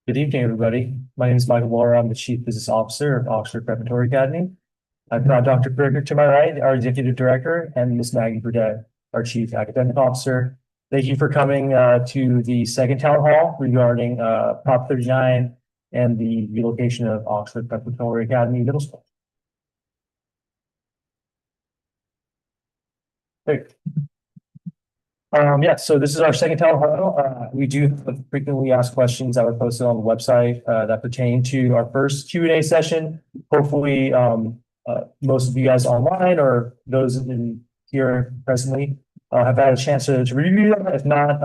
Good evening, everybody. My name is Michael Laura. I'm the Chief Business Officer of Oxford Preparatory Academy. I've got Dr. Berger to my right, our Executive Director, and Ms. Maggie Burdett, our Chief Academic Officer. Thank you for coming to the second town hall regarding Prop 39 and the relocation of Oxford Preparatory Academy Middle School. Great. So this is our second town hall. We do have frequently asked questions that were posted on the website that pertain to our first Q&A session. Hopefully, most of you guys online or those in here presently have had a chance to review them. If not,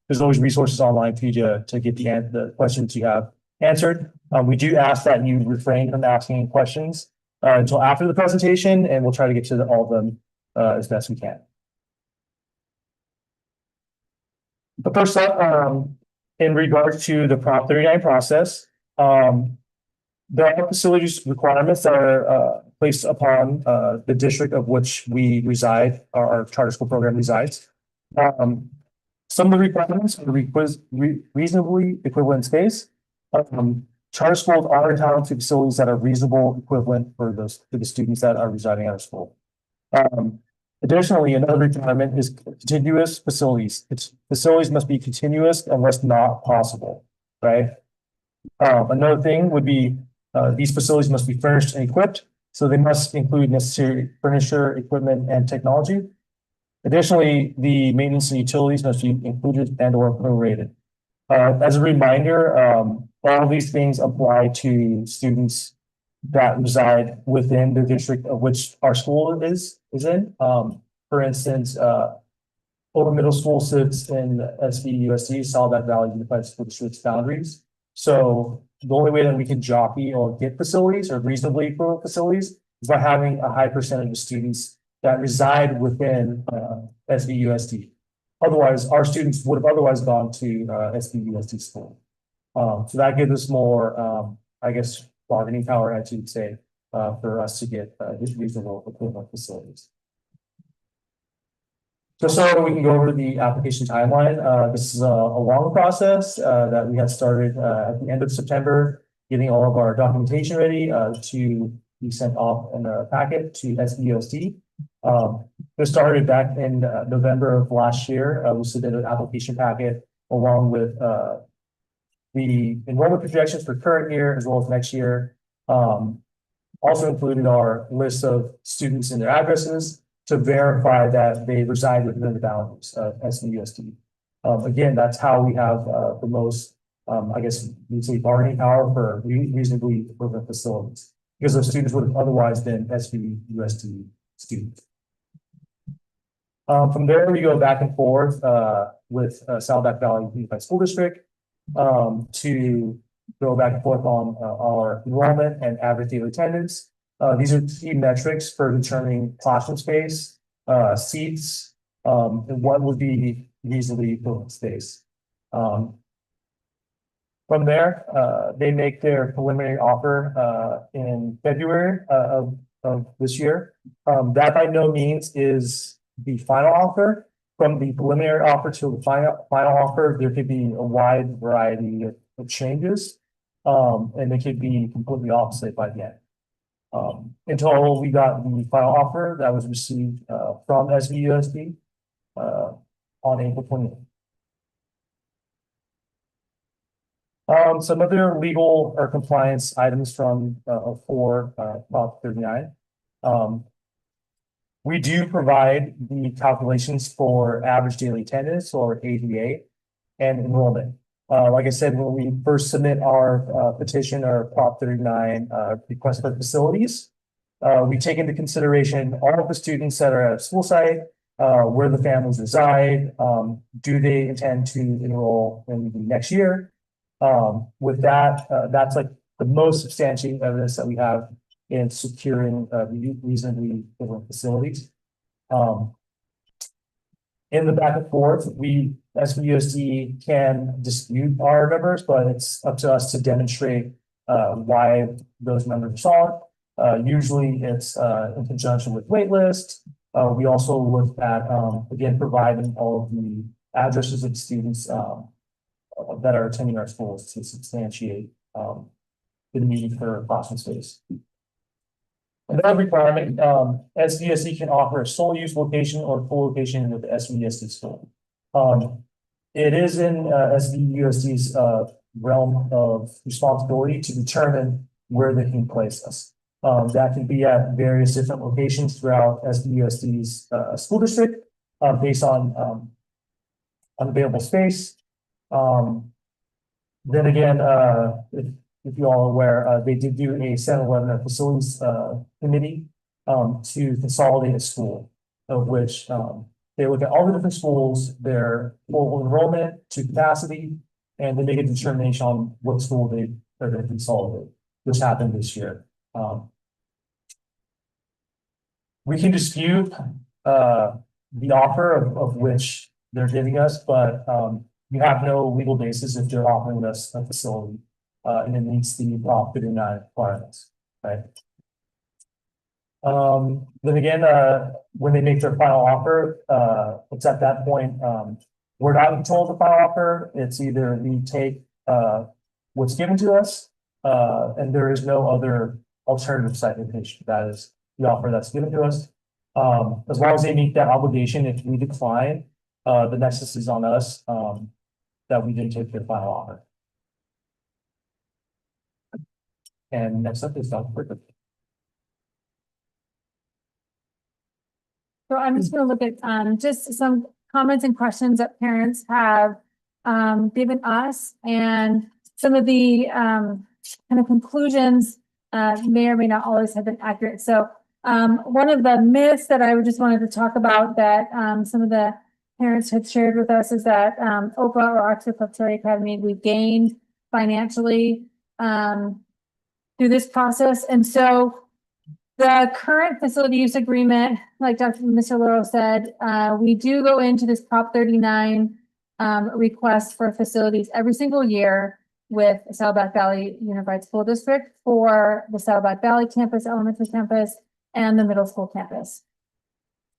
there's always resources online for you to get the questions you have answered. We do ask that you refrain from asking questions until after the presentation, and we'll try to get to all of them as best we can. But first up, in regards to the Prop 39 process, there are facilities requirements that are placed upon the district of which we reside, our charter school program resides. Some of the requirements are reasonably equivalent space. Charter schools are entitled to facilities that are reasonable equivalent for the students that are residing at our school. Additionally, another requirement is contiguous facilities. Facilities must be continuous unless not possible, right? Another thing would be these facilities must be furnished and equipped, so they must include necessary furniture, equipment, and technology. Additionally, the maintenance and utilities must be included and or prorated. As a reminder, all these things apply to students that reside within the district of which our school is in. For instance, OPA Middle School sits in SVUSD, Solid Valley Unified School District's boundaries. So the only way that we can jockey or get facilities or reasonably equivalent facilities is by having a high percentage of students that reside within SVUSD. Otherwise, our students would have otherwise gone to SVUSD school. So that gives us more, I guess, bargaining power, as you'd say, for us to get reasonable equivalent facilities. Just so we can go over the application timeline, this is a long process that we had started at the end of September, getting all of our documentation ready to be sent off in a packet to SBOSD. This started back in November of last year. We submitted an application packet along with the enrollment projections for current year as well as next year. Also included our list of students and their addresses to verify that they reside within the boundaries of SVUSD. Again, that's how we have the most, I guess, you'd say bargaining power for reasonably equivalent facilities, because those students would have otherwise been SVUSD students. From there, we go back and forth with Saddleback Valley Unified School District to go back and forth on our enrollment and average daily attendance. These are key metrics for determining classroom space, seats, and what would be reasonably equivalent space. From there, they make their preliminary offer in February of this year. That by no means is the final offer. From the preliminary offer to the final offer, there could be a wide variety of changes, and they could be completely opposite by the end. Until we got the final offer that was received from SVUSD on April 28th. Some other legal or compliance items from for Prop 39. We do provide the calculations for average daily attendance, or ADA, and enrollment. Like I said, when we first submit our petition or Prop 39 request for facilities, we take into consideration all of the students that are at a school site, where the families reside, do they intend to enroll in the next year. With that, that's like the most substantiating evidence that we have in securing reasonably equivalent facilities. In the back and forth, we, as SVUSD, can dispute our numbers, but it's up to us to demonstrate why those numbers are solid. Usually it's in conjunction with waitlist. We also look at, again, providing all of the addresses of students that are attending our schools to substantiate the need for classroom space. Another requirement, SVSD can offer a sole use location or full location with the SVSD school. It is in SVUSD's realm of responsibility to determine where they can place us. That can be at various different locations throughout SVUSD's school district based on unavailable space. Then again, if you all are aware, they did do a 7-11 facilities committee to consolidate a school, of which they look at all the different schools, their full enrollment to capacity, and then make a determination on what school they are going to consolidate, which happened this year. We can dispute the offer of which they're giving us, but you have no legal basis if they're offering us a facility and it meets the Prop 39 requirements, right? Then again, when they make their final offer, it's at that point, we're not in control of the final offer. It's either we take what's given to us, and there is no other alternative site location. That is the offer that's given to us. As long as they meet that obligation, if we decline, the nexus is on us that we didn't take their final offer. And next up is Dr. Brickman. So I'm just going to look at just some comments and questions that parents have given us, and some of the kind of conclusions may or may not always have been accurate. So one of the myths that I just wanted to talk about that some of the parents had shared with us is that OPA or Oxford Preparatory Academy, we gained financially through this process. And so the current facility use agreement, like Mr. Loro said, we do go into this Prop 39 request for facilities every single year with Saddleback Valley Unified School District for the Saddleback Valley campus, elementary campus, and the middle school campus.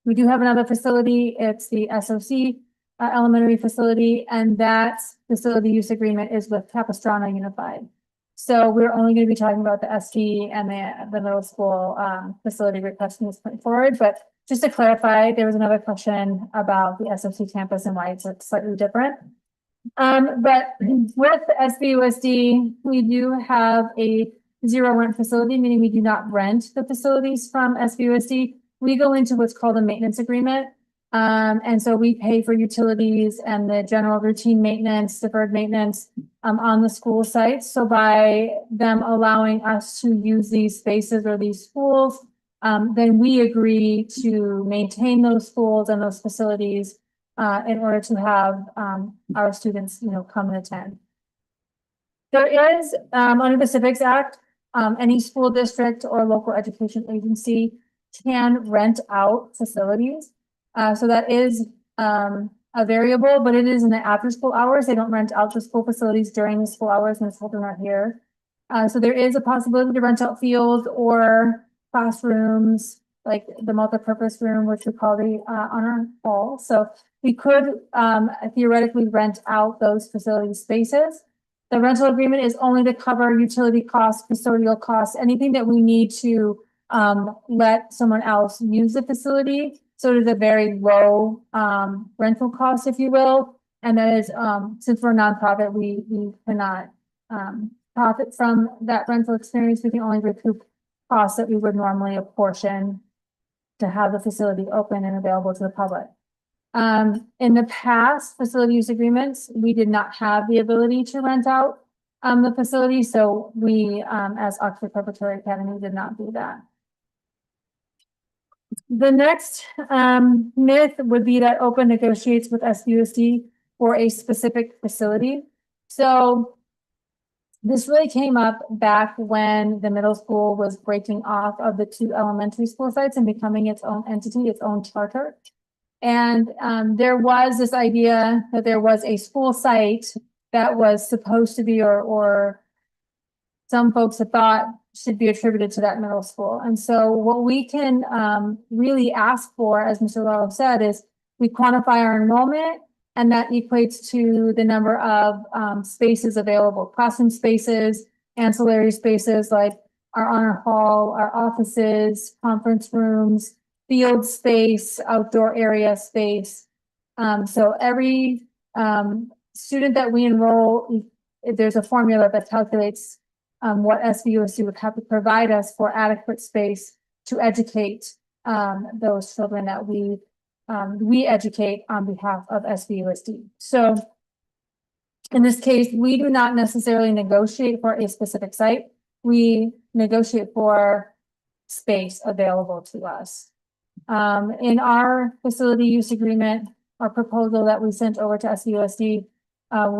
We do have another facility. It's the SOC elementary facility, and that facility use agreement is with Capistrano Unified. So we're only going to be talking about the SV and the middle school facility request from this point forward. But just to clarify, there was another question about the SFC campus and why it's slightly different. But with SVUSD, we do have a zero rent facility, meaning we do not rent the facilities from SVUSD. We go into what's called a maintenance agreement. And so we pay for utilities and the general routine maintenance, deferred maintenance on the school sites. So by them allowing us to use these spaces or these schools, then we agree to maintain those schools and those facilities in order to have our students, come and attend. There is, under the Civics Act, any school district or local education agency can rent out facilities. So that is a variable, but it is in the after school hours. They don't rent out the school facilities during the school hours when the children are here. So there is a possibility to rent out fields or classrooms, like the multi-purpose room, which we call the honor hall. So we could theoretically rent out those facility spaces. The rental agreement is only to cover utility costs, custodial costs, anything that we need to let someone else use the facility. So it is a very low rental cost, if you will. And that is, since we're a nonprofit, we cannot profit from that rental experience. We can only recoup costs that we would normally apportion to have the facility open and available to the public. In the past facility use agreements, we did not have the ability to rent out the facility. So we, as Oxford Preparatory Academy, did not do that. The next myth would be that OPA negotiates with SVUSD for a specific facility. So this really came up back when the middle school was breaking off of the two elementary school sites and becoming its own entity, its own charter. And there was this idea that there was a school site that was supposed to be, or some folks have thought should be attributed to that middle school. And so what we can really ask for, as Mr. Laro said, is we quantify our enrollment and that equates to the number of spaces available, classroom spaces, ancillary spaces like our honor hall, our offices, conference rooms, field space, outdoor area space. So every student that we enroll, there's a formula that calculates what SVUSD would have to provide us for adequate space to educate those children that we educate on behalf of SVUSD. So in this case, we do not necessarily negotiate for a specific site. We negotiate for space available to us. In our facility use agreement, our proposal that we sent over to SVUSD,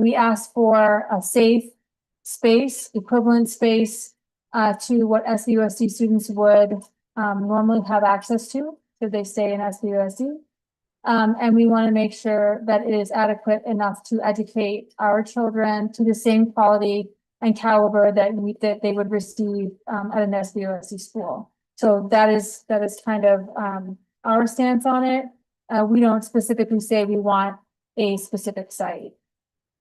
we asked for a safe space, equivalent space to what SVUSD students would normally have access to if they stay in SVUSD. And we want to make sure that it is adequate enough to educate our children to the same quality and caliber that they would receive at an SVUSD school. So that is kind of our stance on it. We don't specifically say we want a specific site.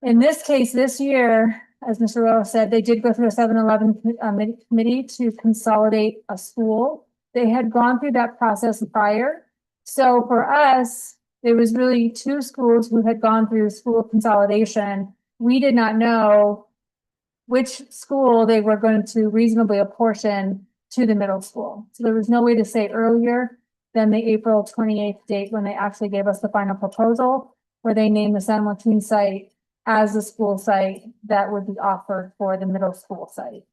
In this case, this year, as Mr. Rowe said, they did go through a 7-11 committee to consolidate a school. They had gone through that process prior. So for us, there was really two schools who had gone through school consolidation. We did not know which school they were going to reasonably apportion to the middle school. So there was no way to say earlier than the April 28th date when they actually gave us the final proposal, where they named the San Joaquin site as the school site that would be offered for the middle school site.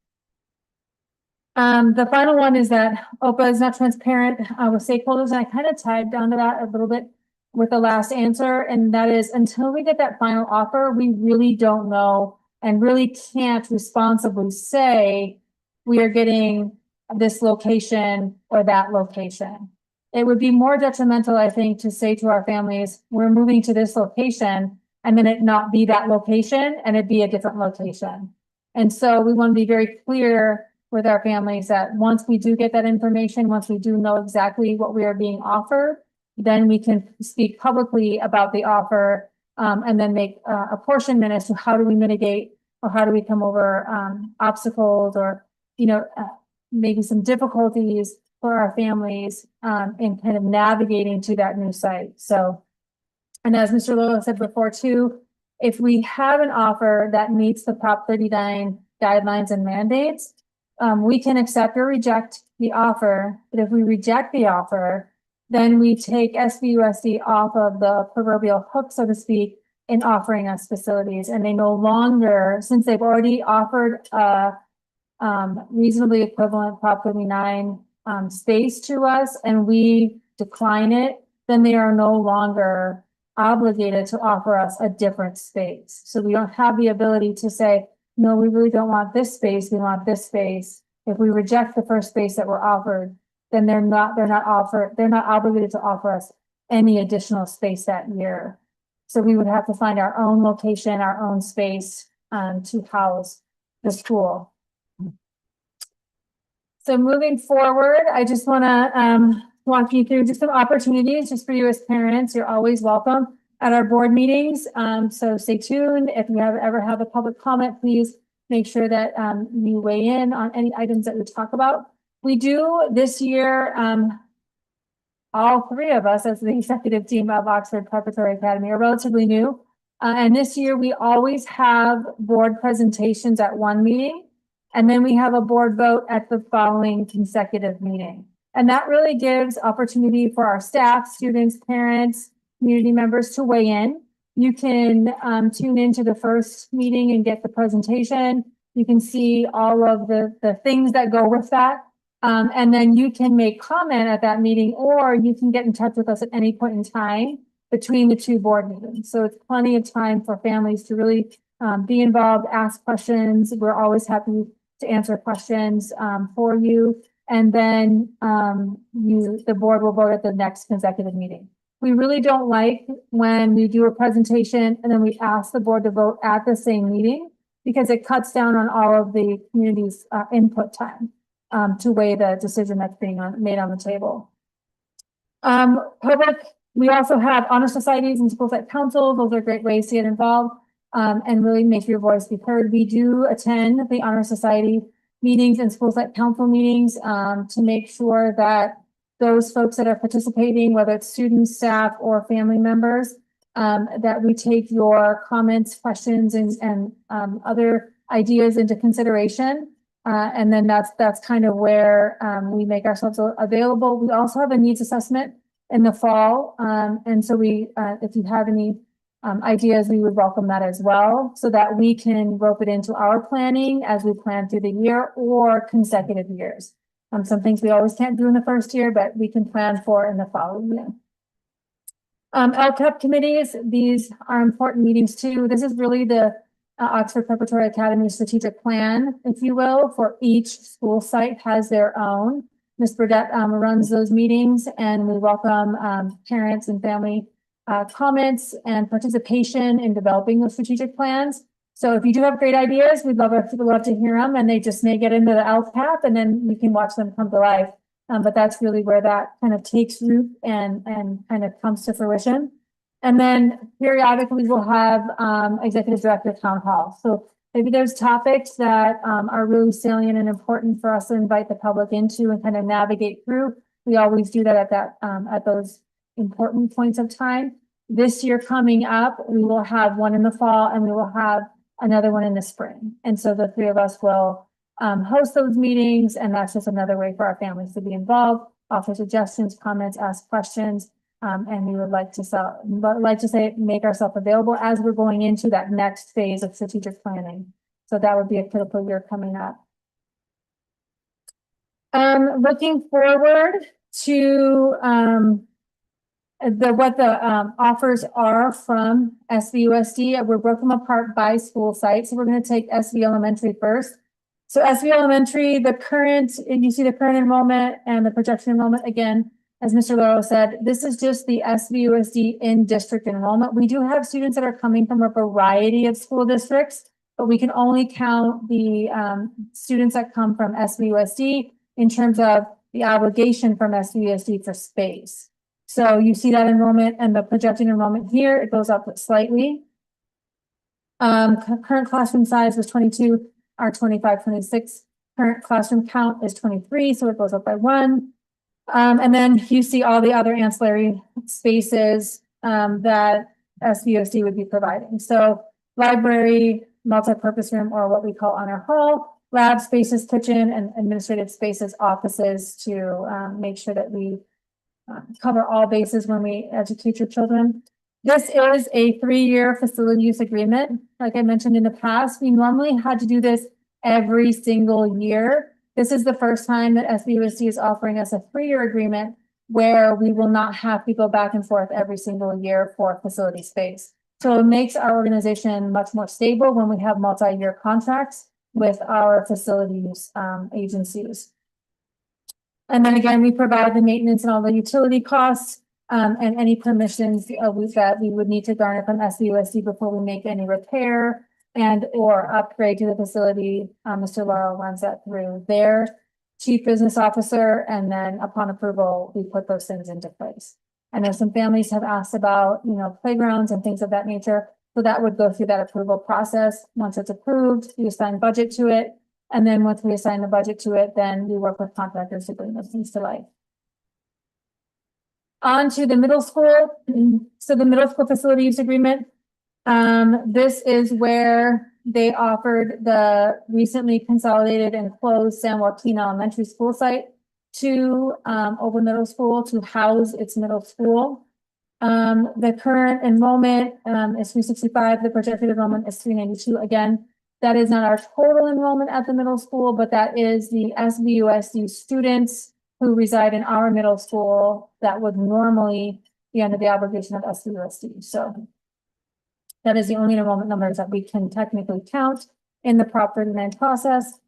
The final one is that OPA is not transparent with stakeholders, and I kind of tied down to that a little bit with the last answer, and that is until we get that final offer, we really don't know and really can't responsibly say we are getting this location or that location. It would be more detrimental, I think, to say to our families, we're moving to this location, and then it not be that location and it be a different location. And so we want to be very clear with our families that once we do get that information, once we do know exactly what we are being offered, then we can speak publicly about the offer and then make apportionment as to how do we mitigate or how do we come over obstacles or, maybe some difficulties for our families in kind of navigating to that new site. So, and as Mr. Lowe said before too, if we have an offer that meets the Prop 39 guidelines and mandates, we can accept or reject the offer. But if we reject the offer, then we take SVUSD off of the proverbial hook, so to speak, in offering us facilities. And they no longer, since they've already offered a reasonably equivalent Prop 39 space to us and we decline it, then they are no longer obligated to offer us a different space. So we don't have the ability to say, no, we really don't want this space, we want this space. If we reject the first space that we're offered, then they're not obligated to offer us any additional space that year. So we would have to find our own location, our own space to house the school. So moving forward, I just want to walk you through just some opportunities just for you as parents. You're always welcome at our board meetings. So stay tuned. If you ever have a public comment, please make sure that you weigh in on any items that we talk about. We do this year, all three of us as the executive team of Oxford Preparatory Academy are relatively new. And this year we always have board presentations at one meeting. And then we have a board vote at the following consecutive meeting. And that really gives opportunity for our staff, students, parents, community members to weigh in. You can tune into the first meeting and get the presentation. You can see all of the things that go with that. And then you can make comment at that meeting, or you can get in touch with us at any point in time between the two board meetings. So it's plenty of time for families to really be involved, ask questions. We're always happy to answer questions for you. And then the board will vote at the next consecutive meeting. We really don't like when we do a presentation and then we ask the board to vote at the same meeting, because it cuts down on all of the community's input time to weigh the decision that's being made on the table. Public We also have honor societies and school site councils. Those are great ways to get involved and really make your voice be heard. We do attend the honor society meetings and school site council meetings to make sure that those folks that are participating, whether it's students, staff, or family members, that we take your comments, questions, and other ideas into consideration. And then that's kind of where we make ourselves available. We also have a needs assessment in the fall. And so if you have any ideas, we would welcome that as well, so that we can rope it into our planning as we plan through the year or consecutive years. Some things we always can't do in the first year, but we can plan for in the following year. LCAP committees, these are important meetings too. This is really the Oxford Preparatory Academy strategic plan, if you will, for each school site has their own. Ms. Burdette runs those meetings, and we welcome parents and family comments and participation in developing those strategic plans. So if you do have great ideas, we'd love to hear them, and they just may get into the LCAP, and then you can watch them come to life. But that's really where that kind of takes root and kind of comes to fruition. And then periodically we'll have executive director town hall. So maybe there's topics that are really salient and important for us to invite the public into and kind of navigate through. We always do that at those important points of time. This year coming up, we will have one in the fall and we will have another one in the spring. And so the three of us will host those meetings, and that's just another way for our families to be involved, offer suggestions, comments, ask questions. And we would like to say make ourselves available as we're going into that next phase of strategic planning. So that would be a critical year coming up. Looking forward to what the offers are from SVUSD. We're broken apart by school site. So we're going to take SV Elementary first. So SV Elementary, you see the current enrollment and the projection enrollment again. As Mr. Laurel said, this is just the SVUSD in-district enrollment. We do have students that are coming from a variety of school districts, but we can only count the students that come from SVUSD in terms of the obligation from SVUSD for space. So you see that enrollment and the projected enrollment here, it goes up slightly. Current classroom size was 22, our 25, 26. Current classroom count is 23, so it goes up by 1. And then you see all the other ancillary spaces that SVUSD would be providing. So library, multi-purpose room, or what we call honor hall, lab spaces, kitchen, and administrative spaces, offices, to make sure that we cover all bases when we educate your children. This is a 3-year facility use agreement. Like I mentioned in the past, we normally had to do this every single year. This is the first time that SVUSD is offering us a 3-year agreement where we will not have to go back and forth every single year for facility space. So it makes our organization much more stable when we have multi-year contracts with our facilities agencies. And then again, we provide the maintenance and all the utility costs and any permissions that we would need to garner from SVUSD before we make any repair and or upgrade to the facility. Mr. Laurel runs that through their chief business officer, and then upon approval, we put those things into place. I know some families have asked about, playgrounds and things of that nature. So that would go through that approval process. Once it's approved, you assign budget to it. And then once we assign the budget to it, then we work with contractors to bring those things to life. On to the middle school. So the middle school facility use agreement. This is where they offered the recently consolidated and closed San Joaquin Elementary School site to Open Middle School to house its middle school. The current enrollment is 365. The projected enrollment is 392. Again, that is not our total enrollment at the middle school, but that is the SVUSD students who reside in our middle school that would normally be under the obligation of SVUSD. So that is the only enrollment numbers that we can technically count in the Prop 39 process.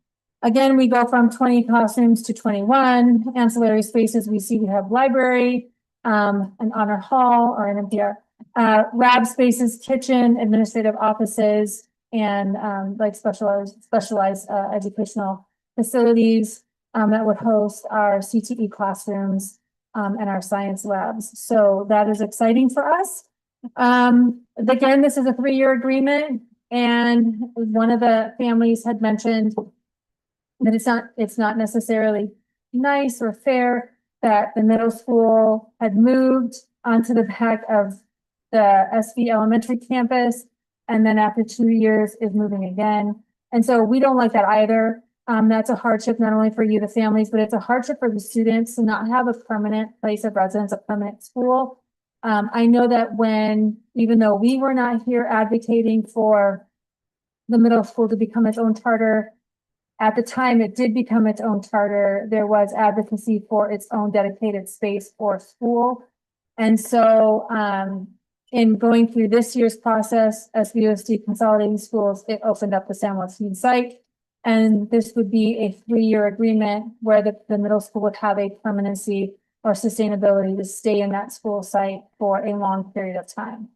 Again, we go from 20 classrooms to 21 ancillary spaces. We see we have library, an honor hall or an MPR, lab spaces, kitchen, administrative offices, and like specialized educational facilities that would host our CTE classrooms and our science labs. So that is exciting for us. Again, this is a 3-year agreement, and one of the families had mentioned that it's not necessarily nice or fair that the middle school had moved onto the back of the SV elementary campus, and then after 2 years is moving again. And so we don't like that either. That's a hardship not only for you, the families, but it's a hardship for the students to not have a permanent place of residence, a permanent school. I know that even though we were not here advocating for the middle school to become its own charter, at the time it did become its own charter, there was advocacy for its own dedicated space for school. And so, in going through this year's process, as VOSD consolidating schools, it opened up the San Joaquin site. And this would be a 3-year agreement where the middle school would have a permanency or sustainability to stay in that school site for a long period of time.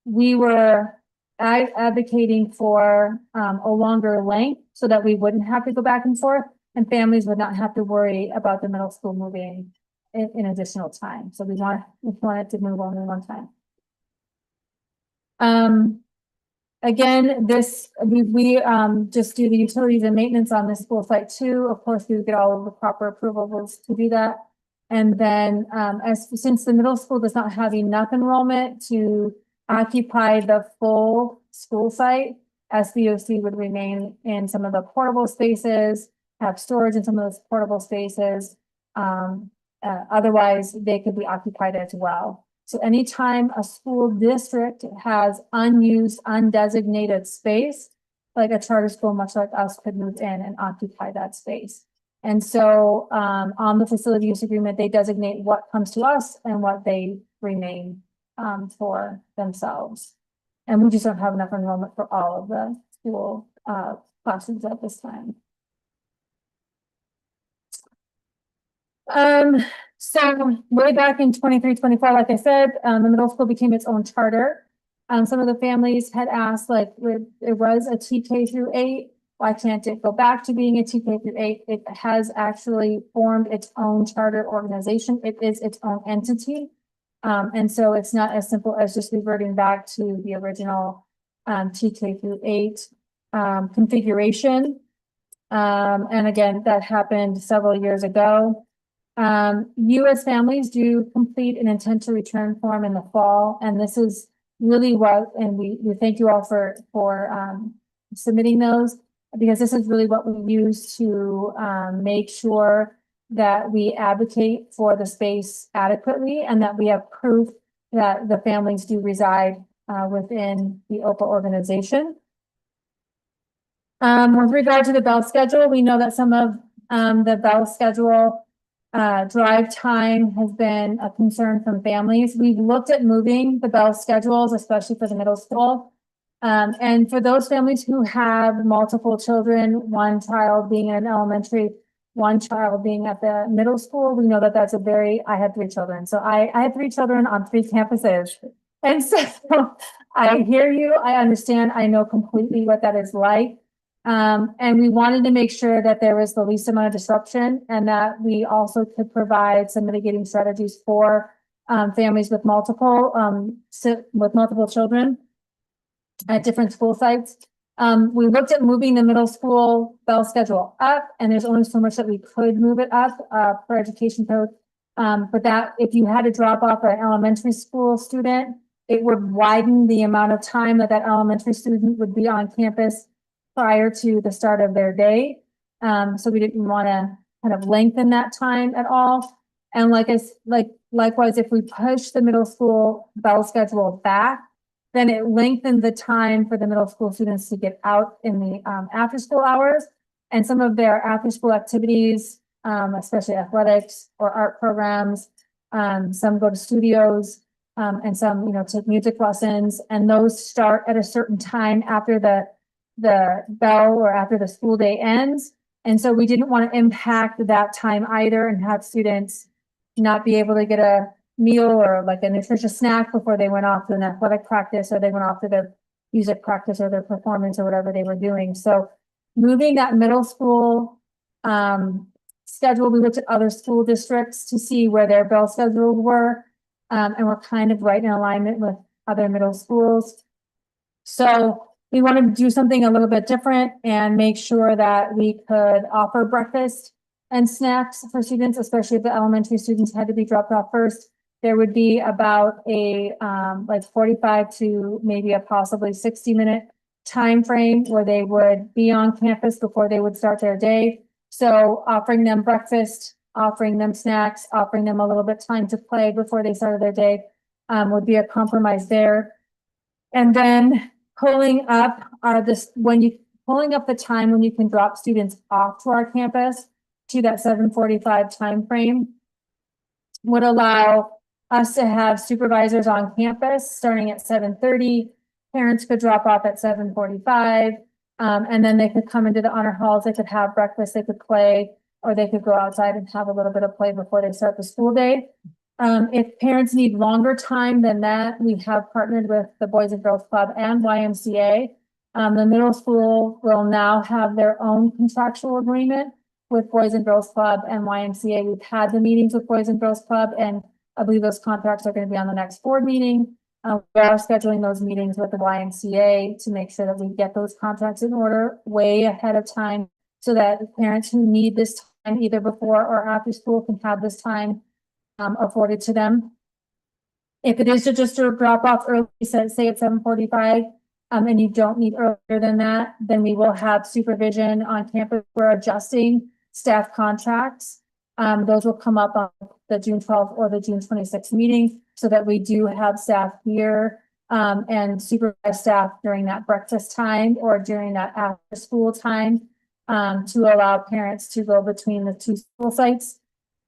We were advocating for a longer length so that we wouldn't have to go back and forth, and families would not have to worry about the middle school moving in additional time. So we wanted to move only one time. Again, we just do the utilities and maintenance on this school site too. Of course, we would get all of the proper approvals to do that. And then since the middle school does not have enough enrollment to occupy the full school site, SVOC would remain in some of the portable spaces, have storage in some of those portable spaces. Otherwise, they could be occupied as well. So anytime a school district has unused, undesignated space, like a charter school, much like us, could move in and occupy that space. And so on the facility use agreement, they designate what comes to us and what they remain for themselves. And we just don't have enough enrollment for all of the school classes at this time. So way back in 23-24, like I said, the middle school became its own charter. Some of the families had asked, like, it was a TK through 8. Why can't it go back to being a TK through 8? It has actually formed its own charter organization. It is its own entity. And so it's not as simple as just reverting back to the original TK through 8 configuration. And again, that happened several years ago. You as families do complete an intent to return form in the fall, and this is really and we thank you all for submitting those, because this is really what we use to make sure that we advocate for the space adequately and that we have proof that the families do reside within the OPA organization. With regard to the bell schedule, we know that some of the bell schedule drive time has been a concern from families. We've looked at moving the bell schedules, especially for the middle school. And for those families who have multiple children, one child being in elementary, one child being at the middle school, we know that that's I have 3 children. So I have 3 children on 3 campuses. And so I hear you, I understand, I know completely what that is like. And we wanted to make sure that there was the least amount of disruption and that we also could provide some mitigating strategies for families with multiple children at different school sites. We looked at moving the middle school bell schedule up, and there's only so much that we could move it up per education code. But that if you had to drop off an elementary school student, it would widen the amount of time that elementary student would be on campus prior to the start of their day. So we didn't want to kind of lengthen that time at all. And likewise, if we push the middle school bell schedule back, then it lengthened the time for the middle school students to get out in the after school hours. And some of their after school activities, especially athletics or art programs, some go to studios, and some, take music lessons, and those start at a certain time after the bell or after the school day ends. And so we didn't want to impact that time either and have students not be able to get a meal or like a nutritious snack before they went off to an athletic practice, or they went off to their music practice or their performance or whatever they were doing. So moving that middle school schedule, we looked at other school districts to see where their bell schedules were. And we're kind of right in alignment with other middle schools. So we wanted to do something a little bit different and make sure that we could offer breakfast and snacks for students, especially if the elementary students had to be dropped off first. There would be about a like 45 to maybe a possibly 60-minute time frame where they would be on campus before they would start their day. So offering them breakfast, offering them snacks, offering them a little bit time to play before they started their day would be a compromise there. And then pulling up pulling up the time when you can drop students off to our campus to that 7:45 time frame would allow us to have supervisors on campus starting at 7:30. Parents could drop off at 7:45, and then they could come into the honor halls, they could have breakfast, they could play, or they could go outside and have a little bit of play before they start the school day. If parents need longer time than that, we have partnered with the Boys and Girls Club and YMCA. The middle school will now have their own contractual agreement with Boys and Girls Club and YMCA. We've had the meetings with Boys and Girls Club, and I believe those contracts are going to be on the next board meeting. We are scheduling those meetings with the YMCA to make sure that we get those contracts in order way ahead of time so that parents who need this time either before or after school can have this time afforded to them. If it is just a drop off early, say at 7:45, and you don't need earlier than that, then we will have supervision on campus. We're adjusting staff contracts. Those will come up on the June 12th or the June 26th meeting so that we do have staff here and supervise staff during that breakfast time or during that after school time to allow parents to go between the two school sites.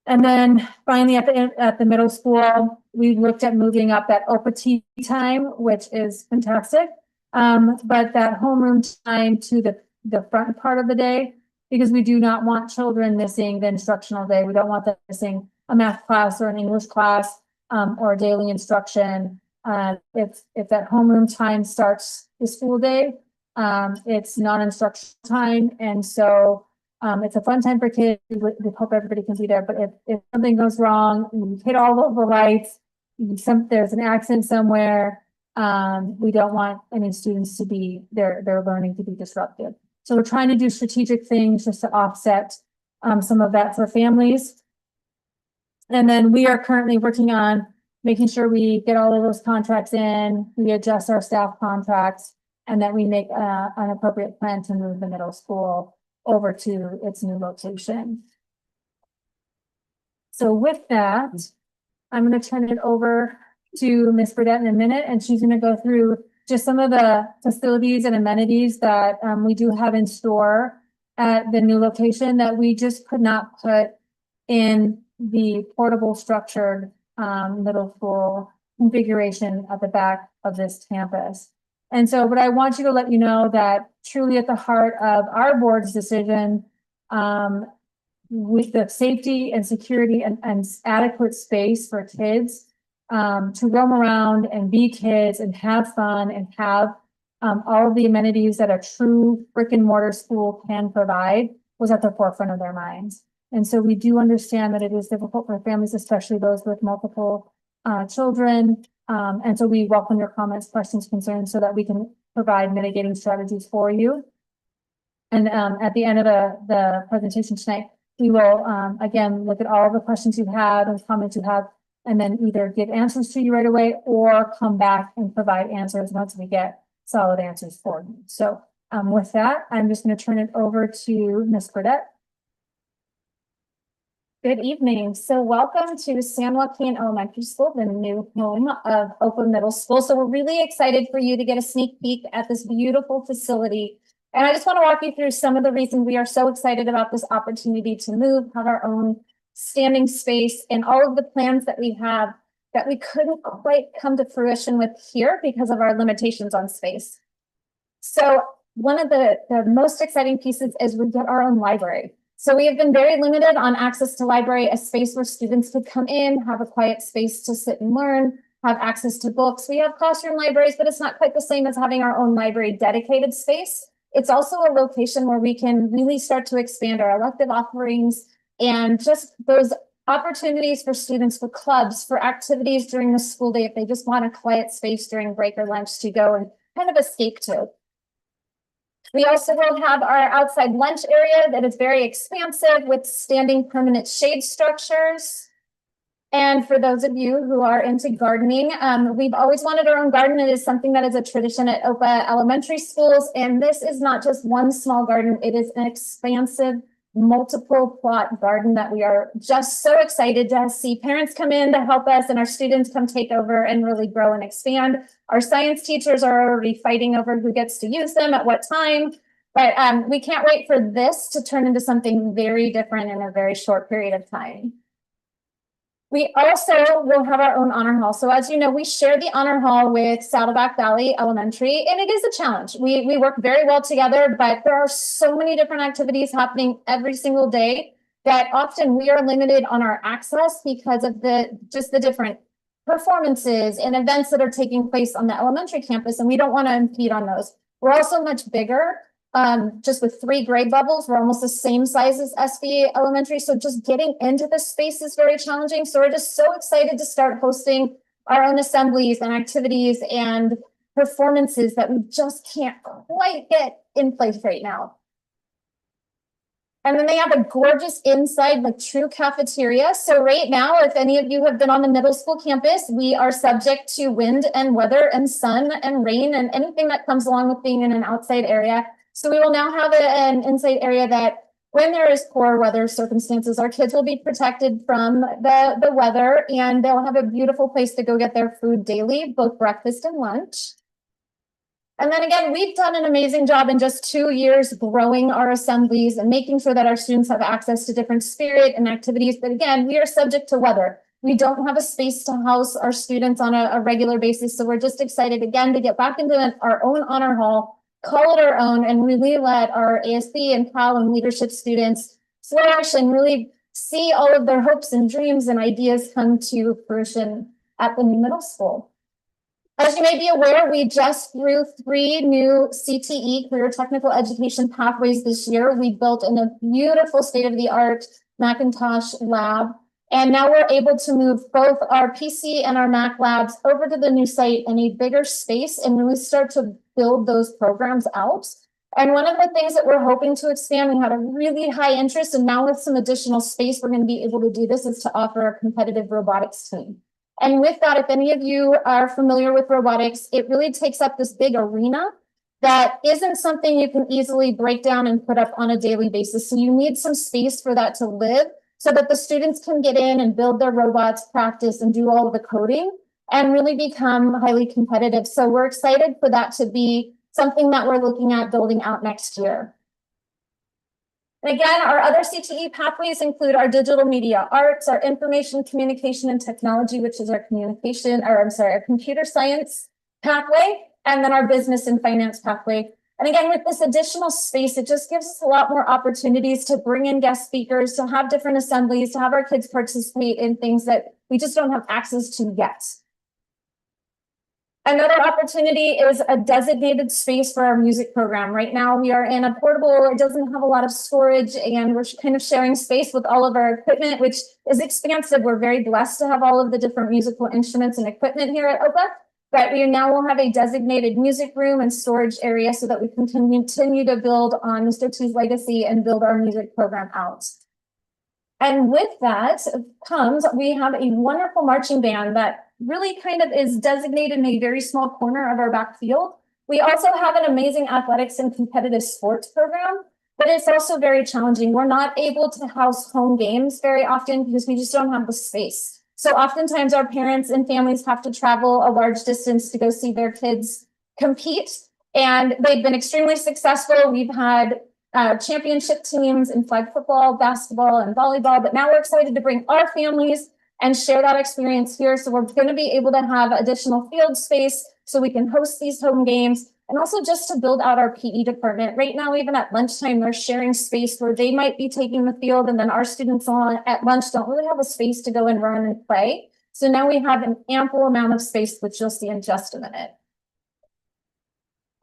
And then finally at the middle school, we looked at moving up that OPA time, which is fantastic. But that homeroom time to the front part of the day, because we do not want children missing the instructional day. We don't want them missing a math class or an English class or daily instruction. If that homeroom time starts the school day, it's non-instructional time. And so it's a fun time for kids. We hope everybody can be there. But if something goes wrong, you hit all of the lights, there's an accident somewhere, we don't want any students to be their learning to be disrupted. So we're trying to do strategic things just to offset some of that for families. And then we are currently working on making sure we get all of those contracts in, we adjust our staff contracts, and that we make an appropriate plan to move the middle school over to its new location. So with that, I'm going to turn it over to Ms. Burdett in a minute, and she's going to go through just some of the facilities and amenities that we do have in store at the new location that we just could not put in the portable structured middle school configuration at the back of this campus. And so, but I want you to let you know that truly at the heart of our board's decision, with the safety and security and adequate space for kids to roam around and be kids and have fun and have all of the amenities that a true brick and mortar school can provide was at the forefront of their minds. And so we do understand that it is difficult for families, especially those with multiple children. And so we welcome your comments, questions, concerns, so that we can provide mitigating strategies for you. And at the end of the presentation tonight, we will again look at all of the questions you have and comments you have, and then either give answers to you right away or come back and provide answers once we get solid answers for you. So with that, I'm just going to turn it over to Ms. Burdett. Good evening. So welcome to San Joaquin Elementary School, the new home of OPA Middle School. So we're really excited for you to get a sneak peek at this beautiful facility. And I just want to walk you through some of the reasons we are so excited about this opportunity to move, have our own standing space, and all of the plans that we have that we couldn't quite come to fruition with here because of our limitations on space. So one of the most exciting pieces is we get our own library. So we have been very limited on access to library, a space where students could come in, have a quiet space to sit and learn, have access to books. We have classroom libraries, but it's not quite the same as having our own library dedicated space. It's also a location where we can really start to expand our elective offerings, and just those opportunities for students, for clubs, for activities during the school day, if they just want a quiet space during break or lunch to go and kind of escape to. We also will have our outside lunch area that is very expansive with standing permanent shade structures. And for those of you who are into gardening, we've always wanted our own garden. It is something that is a tradition at OPA elementary schools. And this is not just one small garden. It is an expansive multiple plot garden that we are just so excited to see parents come in to help us and our students come take over and really grow and expand. Our science teachers are already fighting over who gets to use them at what time. But we can't wait for this to turn into something very different in a very short period of time. We also will have our own honor hall. So as you know, we share the honor hall with Saddleback Valley Elementary, and it is a challenge. We work very well together, but there are so many different activities happening every single day that often we are limited on our access because of the different performances and events that are taking place on the elementary campus, and we don't want to impede on those. We're also much bigger. Just with 3 grade levels, we're almost the same size as SVA Elementary. So just getting into the space is very challenging. So we're just so excited to start hosting our own assemblies and activities and performances that we just can't quite get in place right now. And then they have a gorgeous inside, like true cafeteria. So right now, if any of you have been on the middle school campus, we are subject to wind and weather and sun and rain and anything that comes along with being in an outside area. So we will now have an inside area that when there is poor weather circumstances, our kids will be protected from the weather, and they'll have a beautiful place to go get their food daily, both breakfast and lunch. And then again, we've done an amazing job in just 2 years growing our assemblies and making sure that our students have access to different spirit and activities. But again, we are subject to weather. We don't have a space to house our students on a regular basis. So we're just excited again to get back into our own honor hall, call it our own, and really let our ASB and PAL and leadership students flourish and really see all of their hopes and dreams and ideas come to fruition at the new middle school. As you may be aware, we just grew 3 new CTE, career technical education pathways this year. We built in a beautiful state-of-the-art Macintosh lab. And now we're able to move both our PC and our Mac labs over to the new site in a bigger space and really start to build those programs out. And one of the things that we're hoping to expand, we had a really high interest, and now with some additional space, we're going to be able to do this, is to offer a competitive robotics team. And with that, if any of you are familiar with robotics, it really takes up this big arena that isn't something you can easily break down and put up on a daily basis. So you need some space for that to live, so that the students can get in and build their robots, practice, and do all of the coding and really become highly competitive. So we're excited for that to be something that we're looking at building out next year. And again, our other CTE pathways include our digital media arts, our information, communication, and technology, which is our our computer science pathway, and then our business and finance pathway. And again, with this additional space, it just gives us a lot more opportunities to bring in guest speakers, to have different assemblies, to have our kids participate in things that we just don't have access to yet. Another opportunity is a designated space for our music program. Right now, we are in a portable, it doesn't have a lot of storage, and we're kind of sharing space with all of our equipment, which is expansive. We're very blessed to have all of the different musical instruments and equipment here at OPA. But we now will have a designated music room and storage area so that we can continue to build on Mr. T's legacy and build our music program out. And with that comes, we have a wonderful marching band that really kind of is designated in a very small corner of our backfield. We also have an amazing athletics and competitive sports program, but it's also very challenging. We're not able to house home games very often because we just don't have the space. So oftentimes our parents and families have to travel a large distance to go see their kids compete. And they've been extremely successful. We've had championship teams in flag football, basketball, and volleyball. But now we're excited to bring our families and share that experience here. So we're going to be able to have additional field space so we can host these home games. And also just to build out our PE department. Right now, even at lunchtime, they're sharing space where they might be taking the field, and then our students at lunch don't really have a space to go and run and play. So now we have an ample amount of space, which you'll see in just a minute.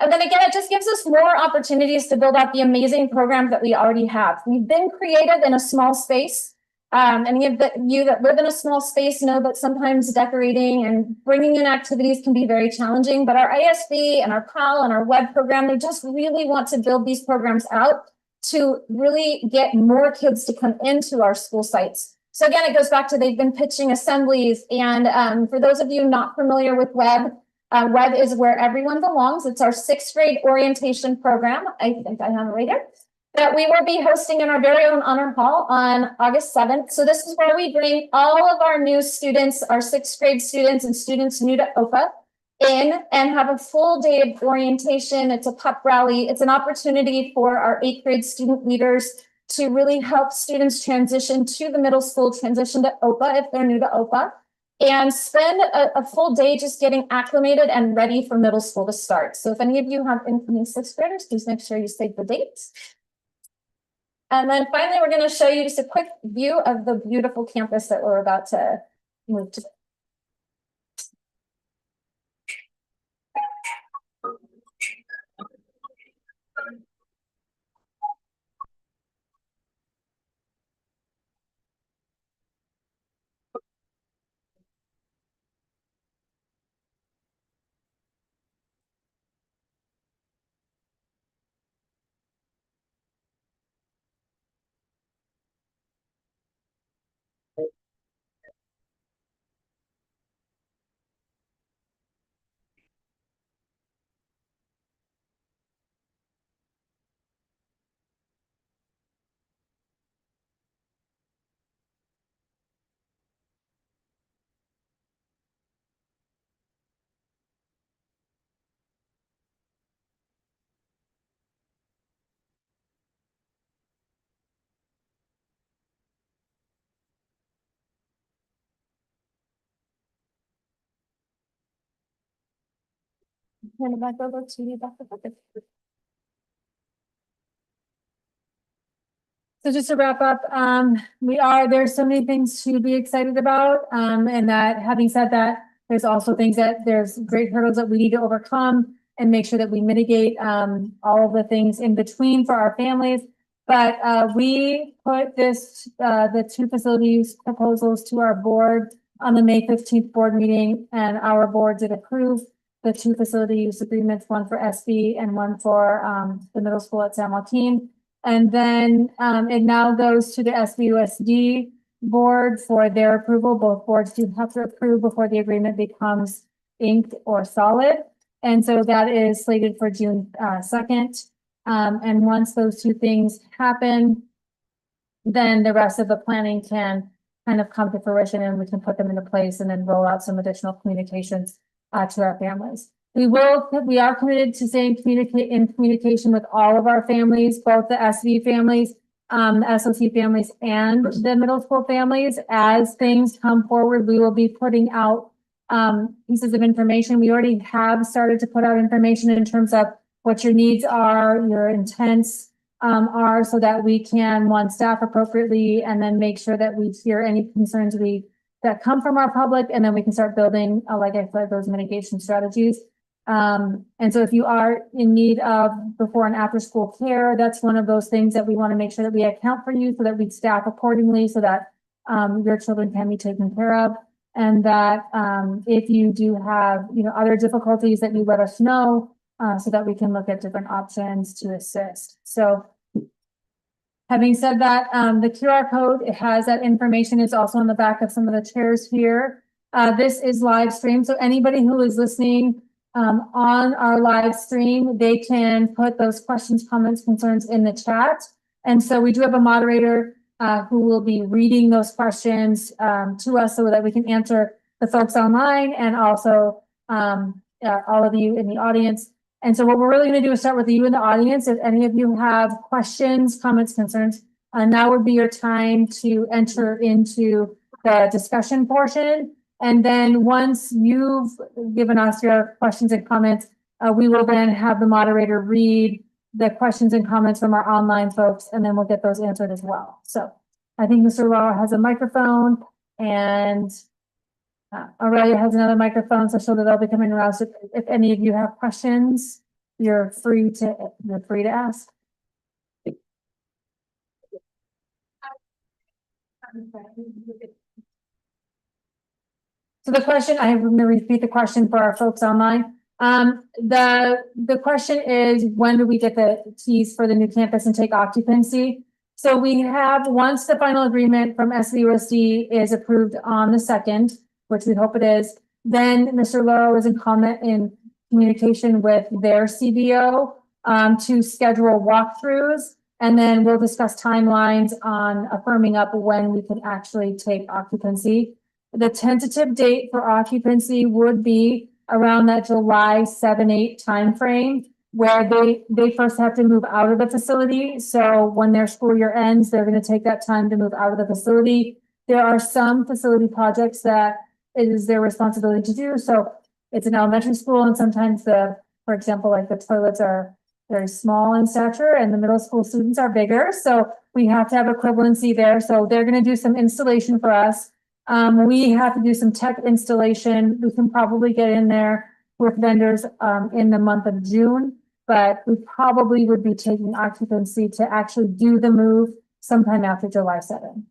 And then again, it just gives us more opportunities to build out the amazing programs that we already have. We've been creative in a small space. Any of you that live in a small space know that sometimes decorating and bringing in activities can be very challenging, but our ISB and our PAL and our web program, they just really want to build these programs out to really get more kids to come into our school sites. So again, it goes back to they've been pitching assemblies. And for those of you not familiar with web, web is where everyone belongs. It's our 6th grade orientation program. I think I have it right here. That we will be hosting in our very own honor hall on August 7th. So this is where we bring all of our new students, our 6th grade students and students new to OPA in and have a full day of orientation. It's a pep rally. It's an opportunity for our 8th grade student leaders to really help students transition to the middle school, transition to OPA if they're new to OPA, and spend a full day just getting acclimated and ready for middle school to start. So if any of you have incoming 6th graders, please make sure you save the dates. And then finally, we're going to show you just a quick view of the beautiful campus that we're about to move to. Turn it back over to you, Dr. Puckett. So just to wrap up, there's so many things to be excited about. And that having said that, there's also there's great hurdles that we need to overcome and make sure that we mitigate all of the things in between for our families. But we put the 2 facilities proposals to our board on the May 15th board meeting, and our board did approve the 2 facility use agreements, one for SB and one for the middle school at San Joaquin. And then it now goes to the SBUSD board for their approval. Both boards do have to approve before the agreement becomes inked or solid. And so that is slated for June 2nd. And once those 2 things happen, then the rest of the planning can kind of come to fruition and we can put them into place and then roll out some additional communications to our families. We are committed to staying in communication with all of our families, both the SV families, the SOC families, and the middle school families. As things come forward, we will be putting out pieces of information. We already have started to put out information in terms of what your needs are, your intents are, so that we can, one, staff appropriately, and then make sure that we hear any concerns that come from our public, and then we can start building, like I said, those mitigation strategies. And so if you are in need of before and after school care, that's one of those things that we want to make sure that we account for you so that we staff accordingly so that your children can be taken care of. And that if you do have other difficulties, that you let us know so that we can look at different options to assist. So having said that, the QR code, it has that information. It's also on the back of some of the chairs here. This is live stream, so anybody who is listening on our live stream, they can put those questions, comments, concerns in the chat. And so we do have a moderator who will be reading those questions to us so that we can answer the folks online and also all of you in the audience. And so what we're really going to do is start with you in the audience. If any of you have questions, comments, concerns, now would be your time to enter into the discussion portion. And then once you've given us your questions and comments, we will then have the moderator read the questions and comments from our online folks, and then we'll get those answered as well. So I think Mr. Raw has a microphone, and Aurelia has another microphone, so they'll be coming around. So if any of you have questions, you're free to ask. So the question, I'm going to repeat the question for our folks online. The question is, when do we get the keys for the new campus and take occupancy? So we have, once the final agreement from SVUSD is approved on the 2nd, which we hope it is, then Mr. Lowe is in communication with their CBO to schedule walkthroughs. And then we'll discuss timelines on affirming up when we can actually take occupancy. The tentative date for occupancy would be around that July 7-8 timeframe, where they first have to move out of the facility. So when their school year ends, they're going to take that time to move out of the facility. There are some facility projects that it is their responsibility to do. So it's an elementary school, and sometimes for example, like the toilets are very small in stature and the middle school students are bigger. So we have to have equivalency there. So they're going to do some installation for us. We have to do some tech installation. We can probably get in there with vendors in the month of June, but we probably would be taking occupancy to actually do the move sometime after July 7th.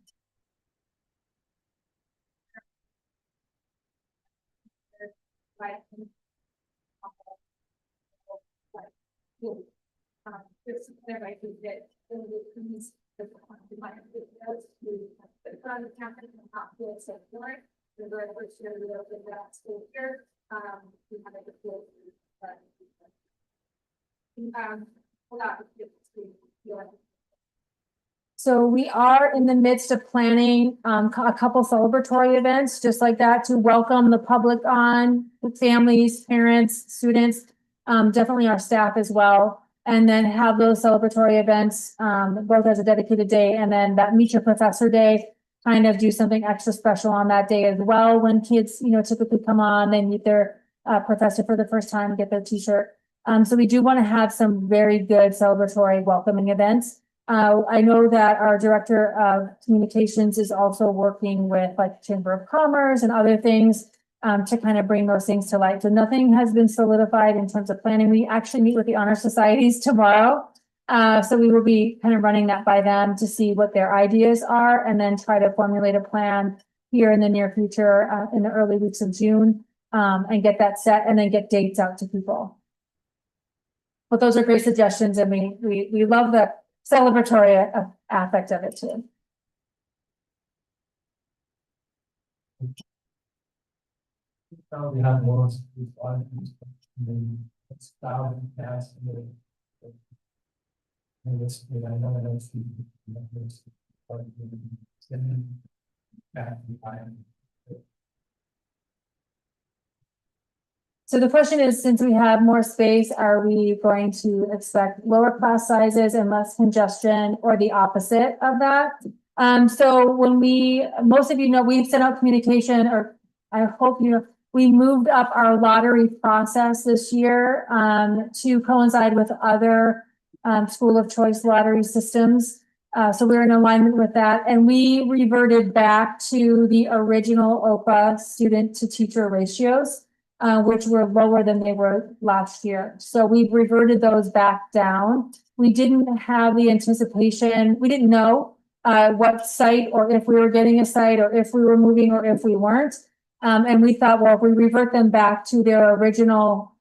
So we are in the midst of planning a couple celebratory events just like that to welcome the public on, families, parents, students, definitely our staff as well. And then have those celebratory events both as a dedicated day and then that Meet Your Professor Day, kind of do something extra special on that day as well. When kids, typically come on, they meet their professor for the first time, get their t-shirt. So we do want to have some very good celebratory welcoming events. I know that our director of communications is also working with like Chamber of Commerce and other things to kind of bring those things to light. So nothing has been solidified in terms of planning. We actually meet with the honor societies tomorrow. So we will be kind of running that by them to see what their ideas are and then try to formulate a plan here in the near future in the early weeks of June and get that set and then get dates out to people. But those are great suggestions, and we love the celebratory aspect of it too. We have more it's thousand past and this, I know that's So the question is, since we have more space, are we going to expect lower class sizes and less congestion, or the opposite of that? So when most of you know, we've sent out communication, or I hope we moved up our lottery process this year to coincide with other school of choice lottery systems. So we're in alignment with that, and we reverted back to the original OPA student to teacher ratios, which were lower than they were last year. So we've reverted those back down. We didn't have the anticipation. We didn't know what site, or if we were getting a site, or if we were moving, or if we weren't. And we thought, well, if we revert them back to their original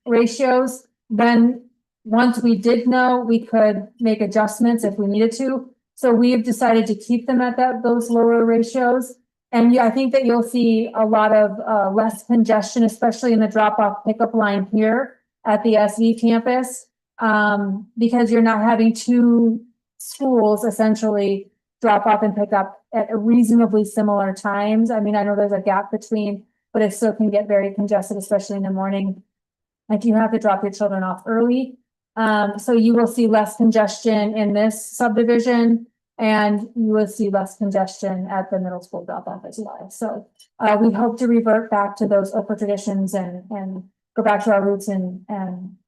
ratios, then once we did know, we could make adjustments if we needed to. So we have decided to keep them at those lower ratios. And I think that you'll see a lot of less congestion, especially in the drop-off pickup line here at the SV campus, because you're not having two schools essentially drop off and pick up at reasonably similar times. I mean, I know there's a gap between, but it still can get very congested, especially in the morning if you have to drop your children off early. So you will see less congestion in this subdivision, and you will see less congestion at the middle school drop off as well. So we hope to revert back to those OPA traditions and go back to our roots and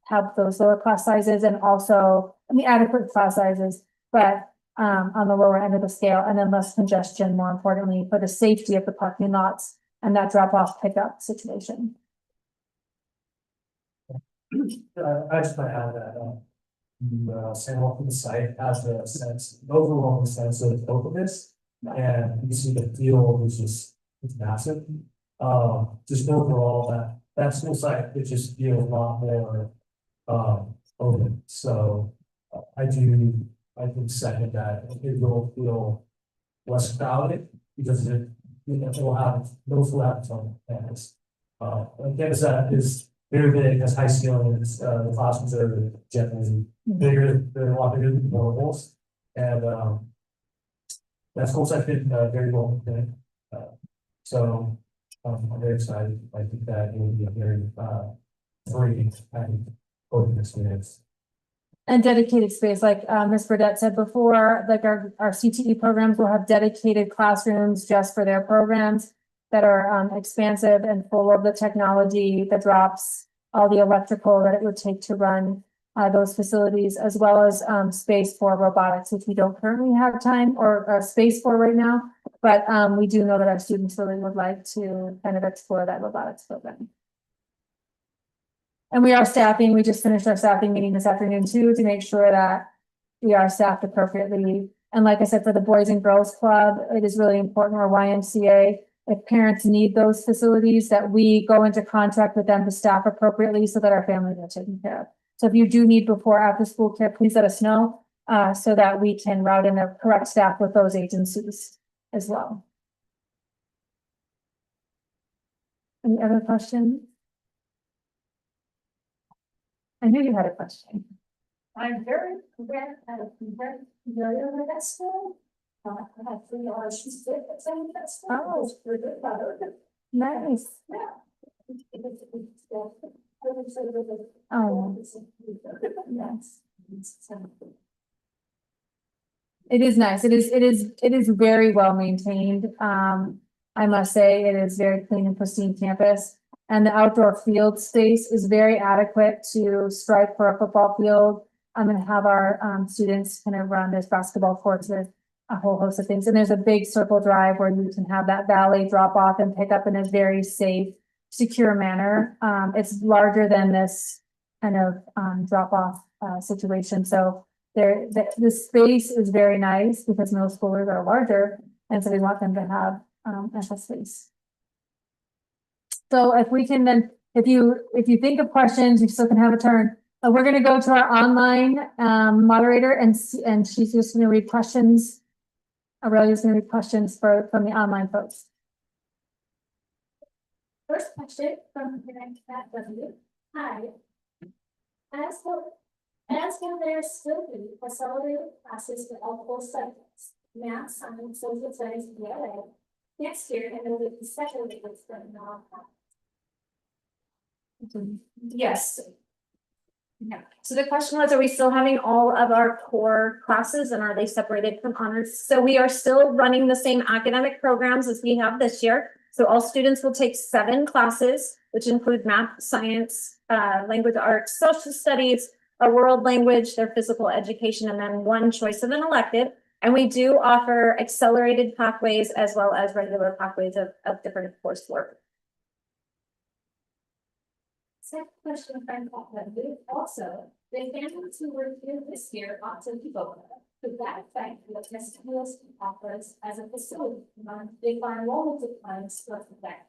have those lower class sizes, and also, adequate class sizes, but on the lower end of the scale, and then less congestion, more importantly, for the safety of the parking lots and that drop off pickup situation. I just might add that, the San Joaquin site has a sense, overwhelming sense of openness. And you see the field is just, it's massive. Just overall, that school site, it just feels a lot more, open, so. I can second that, it will feel less crowded, because it, it will have, those will have its own campus. Campus that is very big, has high ceilings, the classrooms are generally bigger, they're a lot bigger than portables, and, that school site been, very well maintained. So, I'm very excited, I think that it will be a very, free and open experience. And dedicated space, like Ms. Burdette said before, like our CTE programs will have dedicated classrooms just for their programs that are expansive and full of the technology that drops, all the electrical that it would take to run those facilities, as well as space for robotics, which we don't currently have time or space for right now. But we do know that our students really would like to kind of explore that robotics program. And we are staffing, we just finished our staffing meeting this afternoon too, to make sure that we are staffed appropriately. And like I said, for the Boys and Girls Club, it is really important, or YMCA, if parents need those facilities, that we go into contract with them to staff appropriately so that our families are taken care of. So if you do need before or after school care, please let us know, so that we can route in the correct staff with those agencies as well. Any other questions? I knew you had a question. I'm very familiar with that school. I have 3 hours to sit at some of that school. Oh. It's pretty good, Nice. Oh, yes. It is nice. It is very well maintained. I must say, it is very clean and pristine campus. And the outdoor field space is very adequate to strive for a football field. I'm gonna have our students kind of run this basketball courts with a whole host of things. And there's a big circle drive where you can have that valet drop off and pick up in a very safe, secure manner. It's larger than this kind of drop off situation. So the space is very nice because middle schoolers are larger. And so we want them to have ample space. So if we can then, if you think of questions, you still can have a turn. We're gonna go to our online moderator and she's just gonna read questions. Aurelia's gonna read questions from the online folks. First question from W. Hi. As will there still be accelerated classes for all 4 subjects, math, science, social studies, and ELA, next year, and there will be special units for non-math? Yes. Yeah. So the question was, are we still having all of our core classes and are they separated from honors? So we are still running the same academic programs as we have this year. So all students will take 7 classes, which include math, science, language arts, social studies, a world language, their physical education, and then 1 choice of an elective. And we do offer accelerated pathways as well as regular pathways of different coursework. Second question from W. Also, the families who were here this year ought to be voted. Could that affect what testimonials offers as a facility? They find enrollment declines for that.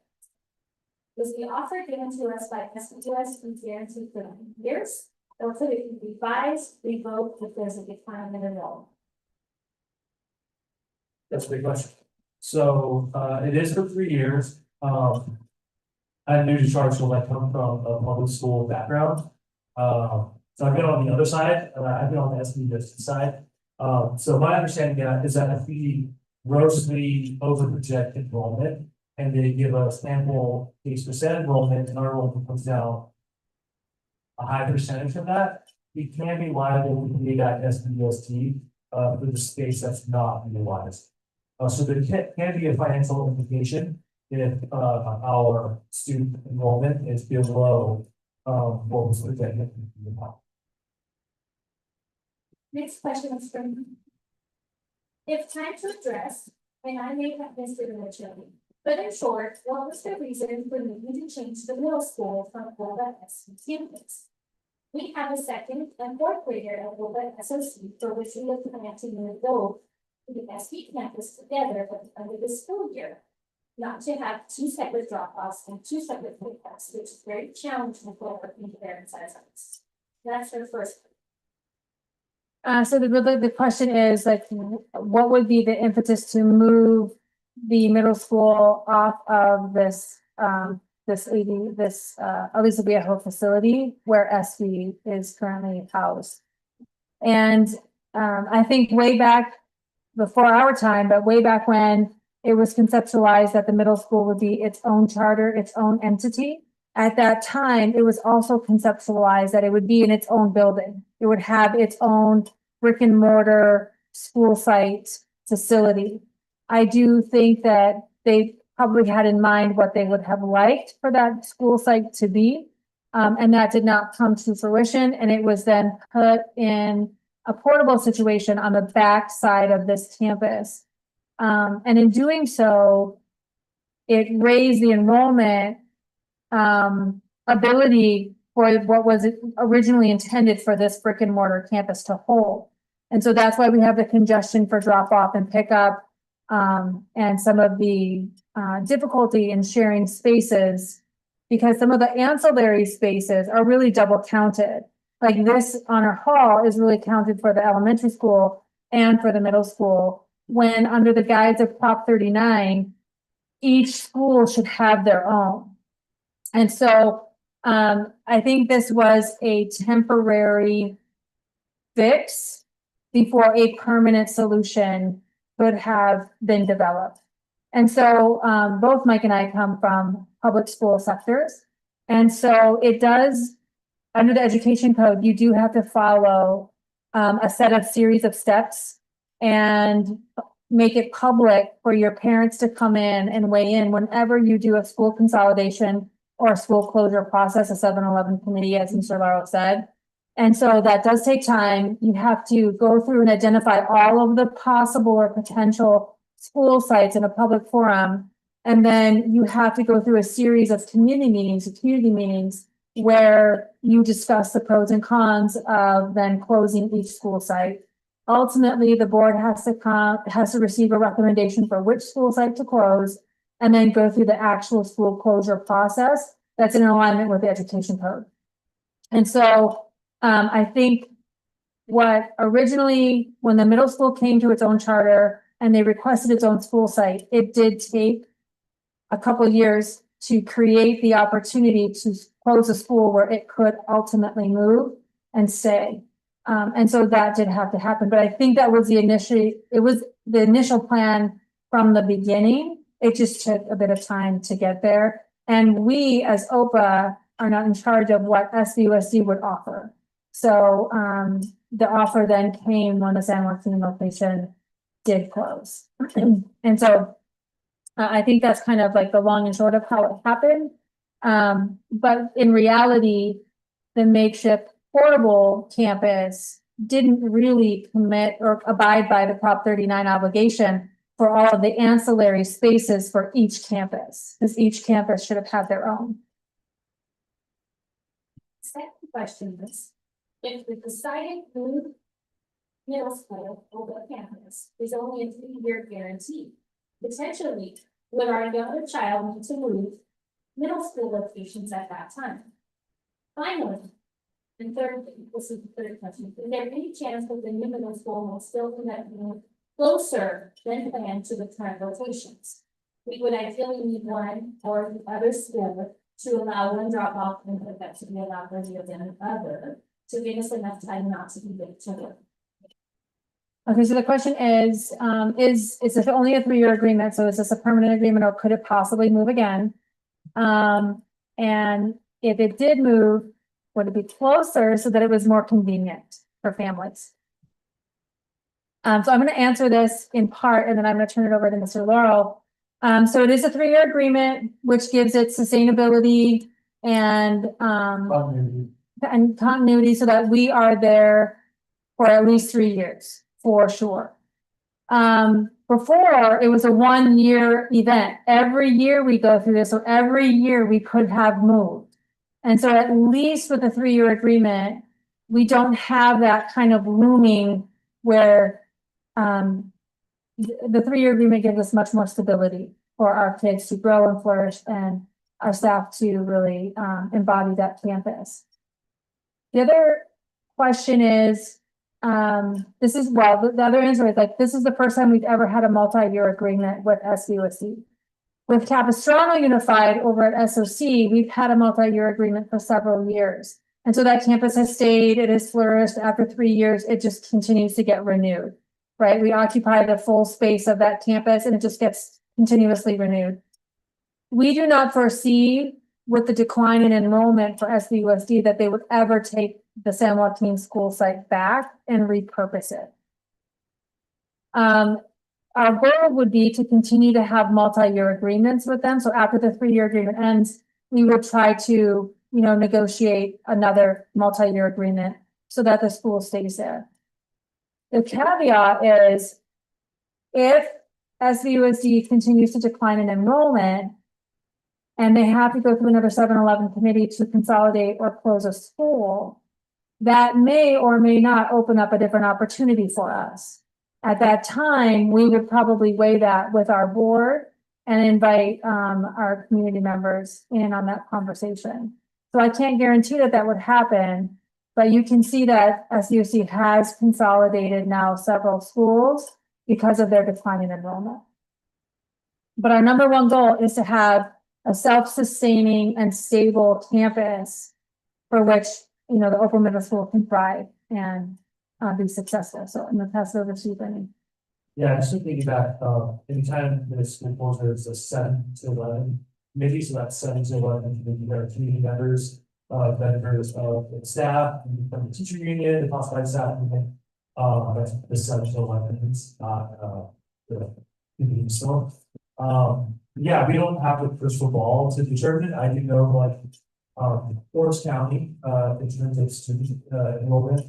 Was the offer given to us by SPUS and guaranteed for 9 years? Or could it be revised, revoked if there's a decline in enrollment? That's a big question. So, it is for 3 years. I'm new to charter school. I come from a public school background. So I've been on the other side, I've been on the SPUS side. So my understanding is that if we grossly overproject enrollment and they give us ample % enrollment and our enrollment comes down a high percentage of that, we can be liable to pay that SPUST for the space that's not utilized. So there can be a financial implication if our student enrollment is below what was projected. Next question is from. If time to address, and I may have missed it originally, but in short, what was the reason for needing to change the middle school from OPA campus? We have a second and fourth grader at OPA SOC for which we are planning to move both to the SP campus together at the end of the school year. Not to have two separate drop-offs and two separate pickups, which is very challenging for working parents as us. That's the first. So the question is like, what would be the impetus to move the middle school off of this, Aliso Viejo facility where SV is currently housed? And, I think way back before our time, but way back when it was conceptualized that the middle school would be its own charter, its own entity. At that time, it was also conceptualized that it would be in its own building. It would have its own brick and mortar school site facility. I do think that they probably had in mind what they would have liked for that school site to be. And that did not come to fruition, and it was then put in a portable situation on the back side of this campus. And in doing so, it raised the enrollment ability for what was originally intended for this brick and mortar campus to hold. And so that's why we have the congestion for drop off and pickup, and some of the difficulty in sharing spaces, because some of the ancillary spaces are really double counted. Like this honor hall is really counted for the elementary school and for the middle school, when under the guise of Prop 39, each school should have their own. And so I think this was a temporary fix before a permanent solution could have been developed. And so both Mike and I come from public school sectors. And so it does, under the education code, you do have to follow a set of series of steps and make it public for your parents to come in and weigh in whenever you do a school consolidation or a school closure process, a 7-Eleven committee, as Mr. Lauro said. And so that does take time. You have to go through and identify all of the possible or potential school sites in a public forum. And then you have to go through a series of community meetings where you discuss the pros and cons of then closing each school site. Ultimately, the board has to receive a recommendation for which school site to close, and then go through the actual school closure process that's in alignment with the education code. And so I think what originally, when the middle school came to its own charter and they requested its own school site, it did take a couple of years to create the opportunity to close a school where it could ultimately move and stay. And so that did have to happen, but I think that was the initial plan from the beginning. It just took a bit of time to get there. And we as OPA are not in charge of what SVUSD would offer. So the offer then came when the San Joaquin location did close. And so I think that's kind of like the long and short of how it happened. But in reality, the makeshift portable campus didn't really commit or abide by the Prop 39 obligation for all of the ancillary spaces for each campus, because each campus should have had their own. Second question is, if the decided move middle school over campus is only a 3-year guarantee, potentially, would our younger child need to move middle school locations at that time? Finally, and third, this is the third question, is there any chance that the new middle school will still connect closer than planned to the current locations? We would ideally need one or the other school to allow one drop off and pickup to be allowed earlier than another, to give us enough time not to be big children. Okay, so the question is it only a 3-year agreement? So is this a permanent agreement, or could it possibly move again? And if it did move, would it be closer so that it was more convenient for families? So I'm going to answer this in part, and then I'm going to turn it over to Mr. Laurel. So it is a 3-year agreement, which gives it sustainability and continuity so that we are there for at least 3 years, for sure. Before, it was a 1-year event. Every year we go through this, so every year we could have moved. And so at least with a 3-year agreement, we don't have that kind of looming where the 3-year agreement gives us much more stability for our kids to grow and flourish and our staff to really embody that campus. The other question is, this is, well, the other answer is like, this is the first time we've ever had a multi-year agreement with SUSD. With Capistrano Unified over at SOC, we've had a multi-year agreement for several years. And so that campus has stayed, it has flourished. After 3 years, it just continues to get renewed, right? We occupy the full space of that campus and it just gets continuously renewed. We do not foresee with the decline in enrollment for SVUSD that they would ever take the San Joaquin school site back and repurpose it. Our goal would be to continue to have multi-year agreements with them. So after the 3-year agreement ends, we would try to, negotiate another multi-year agreement so that the school stays there. The caveat is if SVUSD continues to decline in enrollment and they have to go through another 7-Eleven committee to consolidate or close a school, that may or may not open up a different opportunity for us. At that time, we would probably weigh that with our board and invite our community members in on that conversation. So I can't guarantee that that would happen, but you can see that SUC has consolidated now several schools because of their decline in enrollment. But our number one goal is to have a self-sustaining and stable campus for which, the Oakland Middle School can thrive and be successful. So I'm gonna pass it over to you, Benny. Yeah, just thinking back, anytime the school closure is a 7-11, maybe so that's 7-11, maybe there are community members, members of the staff, and from the teacher union, the classified staff, and then, that's the 7-11 is not, the community. So, yeah, we don't have the crystal ball to determine it. I do know, like, Forest County, in terms of student, enrollment,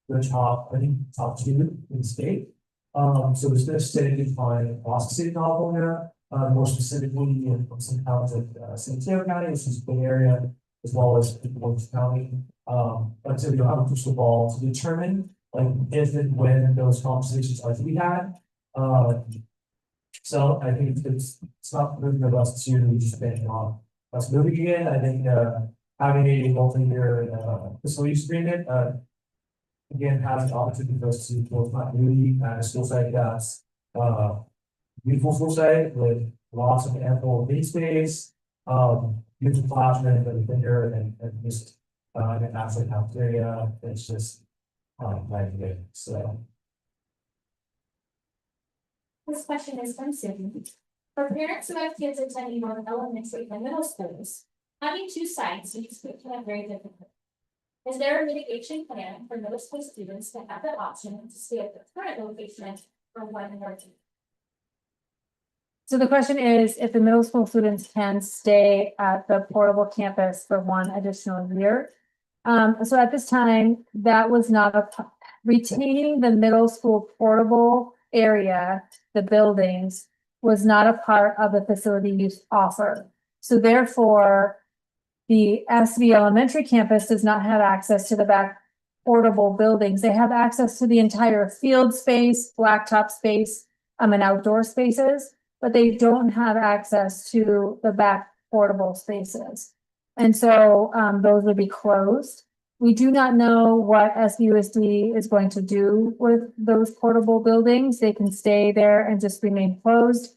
the top, I think, top 2 in the state. So there's been a steady decline across the state of California, more specifically in some towns like San Diego County, which is the Bay Area, as well as Orange County. But so we don't have a crystal ball to determine like if and when those conversations are to be had. So I think it's not really of us to just bank on us moving again. I think having a multi-year facilities agreement again, has the opportunity for us to both continuity at a school site that's beautiful school site with lots of ample green space, beautiful classroom that have been here and just an absolute cafeteria. It's just like good. So This question is from Sydney. For parents who have kids attending both elementary and middle schools, having 2 sites makes it very difficult. Is there a mitigation plan for middle school students to have the option to stay at the current location for 1 or 2? So the question is if the middle school students can stay at the portable campus for 1 additional year. So at this time, that was not retaining the middle school portable area, the buildings, was not a part of the facility use offer. So therefore, the SV elementary campus does not have access to the back portable buildings. They have access to the entire field space, blacktop space, and outdoor spaces, but they don't have access to the back portable spaces. And so those would be closed. We do not know what SVUSD is going to do with those portable buildings. They can stay there and just remain closed.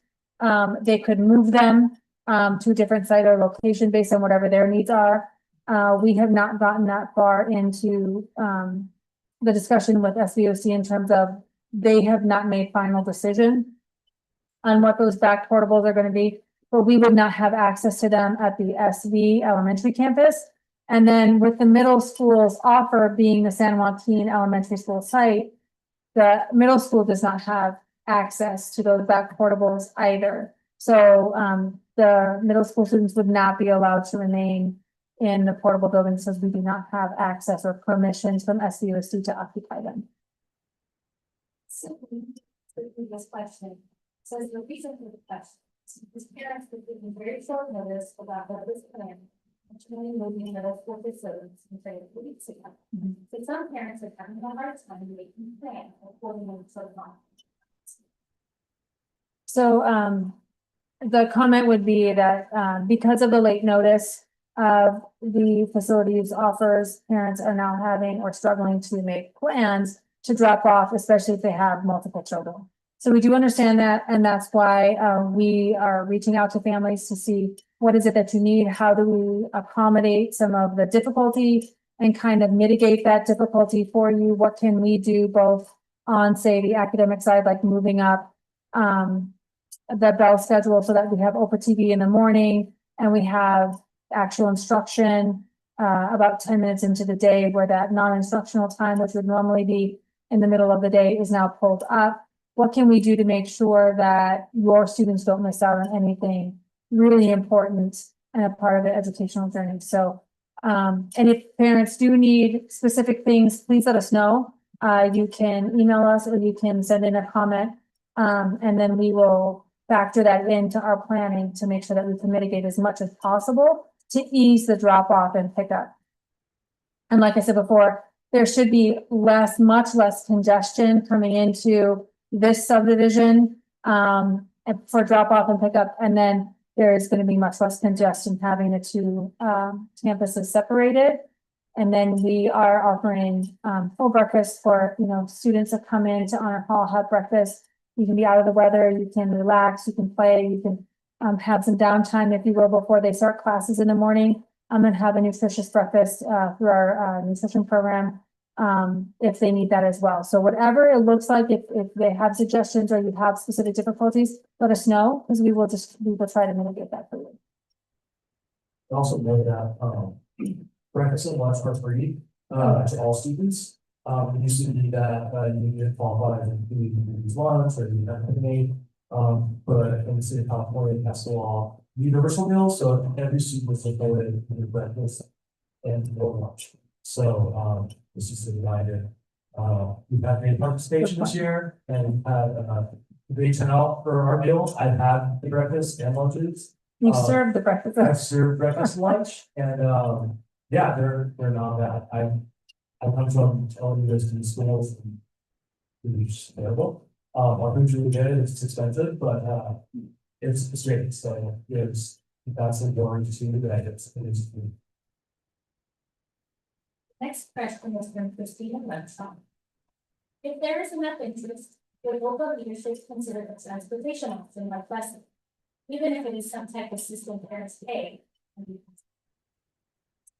They could move them to a different site or location based on whatever their needs are. We have not gotten that far into the discussion with SVOC in terms of they have not made final decision on what those back portables are going to be, but we would not have access to them at the SV elementary campus. And then with the middle school's offer being the San Joaquin Elementary School site, the middle school does not have access to those back portables either. So the middle school students would not be allowed to remain in the portable buildings because we do not have access or permissions from SVUSD to occupy them. So the previous question says the reason for the question is parents were given very short notice about what was planned. intentionally moving middle school facilities compared to 2 weeks ago. So some parents are having a hard time making plans according to the month. So, the comment would be that, because of the late notice of the facilities offers, parents are now having or struggling to make plans to drop off, especially if they have multiple children. So we do understand that, and that's why, we are reaching out to families to see what is it that you need? How do we accommodate some of the difficulty and kind of mitigate that difficulty for you? What can we do both on, say, the academic side, like moving up, the bell schedule so that we have OPA TV in the morning and we have actual instruction about 10 minutes into the day where that non-instructional time, which would normally be in the middle of the day, is now pulled up. What can we do to make sure that your students don't miss out on anything really important and a part of the educational journey? So, and if parents do need specific things, please let us know. You can email us or you can send in a comment, and then we will factor that into our planning to make sure that we can mitigate as much as possible to ease the drop off and pickup. And like I said before, there should be much less congestion coming into this subdivision, for drop off and pickup. And then there is going to be much less congestion having the two, campuses separated. And then we are offering, full breakfast for, students that come in to Honor Hall, have breakfast. You can be out of the weather, you can relax, you can play, you can have some downtime, if you will, before they start classes in the morning. And have a nutritious breakfast through our nutrition program if they need that as well. So whatever it looks like, if they have suggestions or you have specific difficulties, let us know because we will try to mitigate that for you. Also know that breakfast and lunch are free to all students. It used to be that you didn't qualify as you use lunch or you have company. But in the state of California, it passed a law, universal meal, so every student was supported with breakfast and no lunch. So this is a reminder. We've had great participation this year and had great turnout for our meals. I've had the breakfast and lunches. You served the breakfast. I've served breakfast and lunch, and yeah, they're not bad. I come from elementary schools and it's terrible. Our food's really good, it's expensive, but it's great. So that's important to that it is good. Next question is from Christina Lenson. If there is enough interest, would local leadership consider a transportation option like busing, even if it is some type of system parents pay?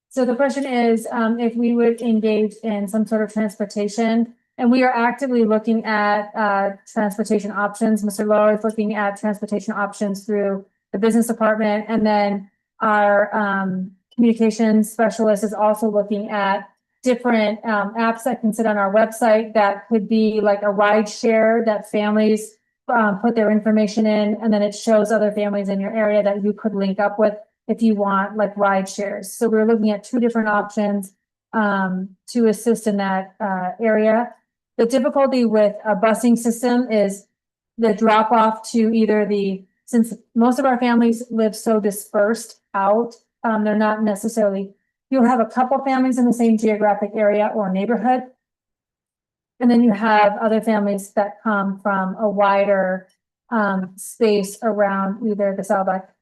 So the question is, if we would engage in some sort of transportation, and we are actively looking at transportation options. Mr. Lowe is looking at transportation options through the business department, and then our communications specialist is also looking at different apps that can sit on our website that could be like a ride share that families put their information in, and then it shows other families in your area that you could link up with if you want like ride shares. So we're looking at two different options to assist in that area. The difficulty with a busing system is the drop off to either since most of our families live so dispersed out, they're not necessarily, you'll have a couple families in the same geographic area or neighborhood. And then you have other families that come from a wider space around either the Saddleback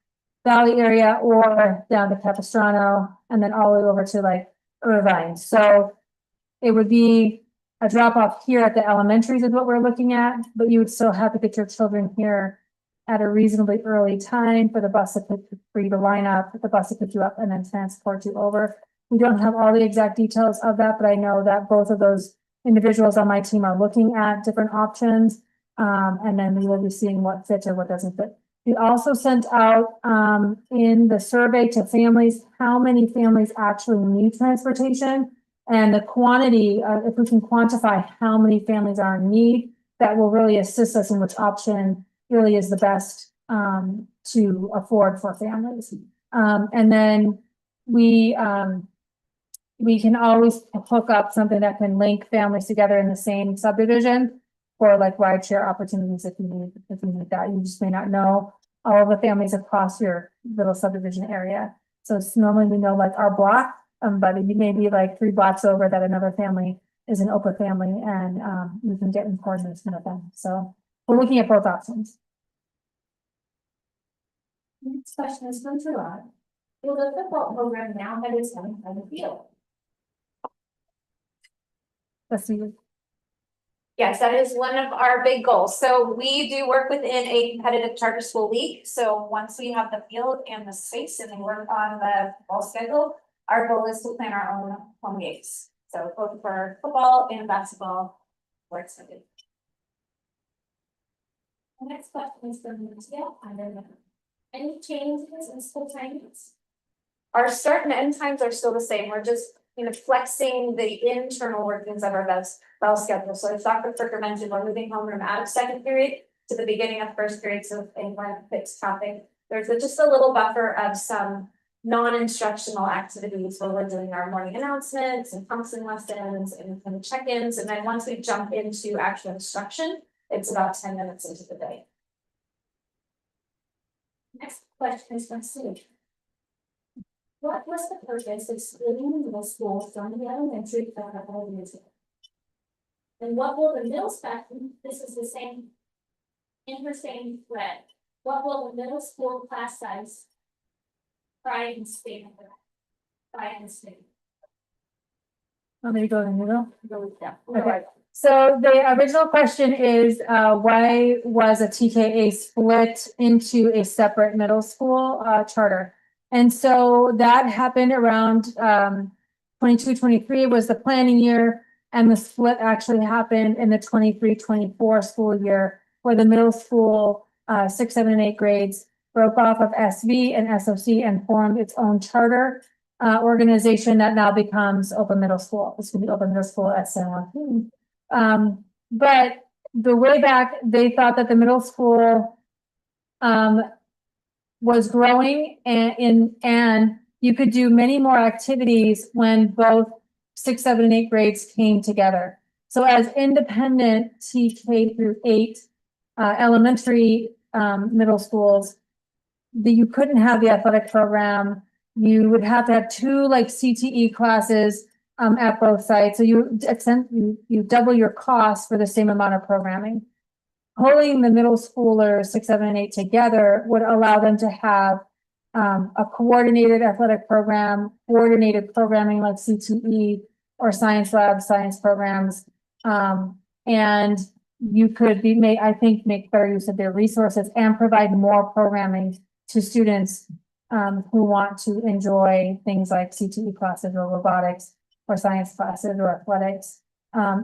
Valley area or down to Capistrano and then all the way over to like Irvine. So it would be a drop off here at the elementaries is what we're looking at, but you would still have to get your children here at a reasonably early time for the bus for you to line up, the bus to pick you up and then transport you over. We don't have all the exact details of that, but I know that both of those individuals on my team are looking at different options. And then we will be seeing what fits or what doesn't fit. We also sent out in the survey to families, how many families actually need transportation and the quantity, if we can quantify how many families are in need, that will really assist us in which option really is the best to afford for families. And then we can always hook up something that can link families together in the same subdivision for like ride share opportunities if you need that. You just may not know all of the families across your little subdivision area. So it's normally we know like our block, but it may be like 3 blocks over that another family is an OPA family and, we can get in coordination with them. So we're looking at both options. Next question is from Gerard. Will the football program now have its own kind of field? Let's see. Yes, that is one of our big goals. So we do work within a competitive charter school league. So once we have the field and the space and we work on the ball schedule, our goal is to plan our own home games. So both for football and basketball, we're excited. The next question is from Lucia. I don't know. Any changes in school timings? Our start and end times are still the same. We're just, flexing the internal workings of our bell schedule. So as Dr. Fricker mentioned, we're moving homeroom out of second period to the beginning of first period. So if anyone fixed topic, there's just a little buffer of some non-instructional activities where we're doing our morning announcements and counseling lessons and check-ins. And then once we jump into actual instruction, it's about 10 minutes into the day. Next question is from Sue. What was the purpose of splitting the middle school from the elementary for a couple of years ago? And what will the middle spectrum, this is the same, in her same thread, what will the middle school class size try and stay? Oh, there you go, in the middle. Yeah. Okay. So the original question is, why was a TKA split into a separate middle school, charter? And so that happened around, 22-23 was the planning year. And the split actually happened in the 23-24 school year, where the middle school, 6, 7, and 8 grades broke off of SV and SOC and formed its own charter organization that now becomes Open Middle School. This will be Open Middle School at San Joaquin. But the way back, they thought that the middle school was growing and you could do many more activities when both 6, 7, and 8 grades came together. So as independent TK through 8 elementary middle schools, you couldn't have the athletic program. You would have to have 2 like CTE classes at both sites. So you double your cost for the same amount of programming. Pulling the middle schoolers 6, 7, and 8 together would allow them to have a coordinated athletic program, coordinated programming like CTE or science lab, science programs. And you could make better use of their resources and provide more programming to students who want to enjoy things like CTE classes or robotics or science classes or athletics,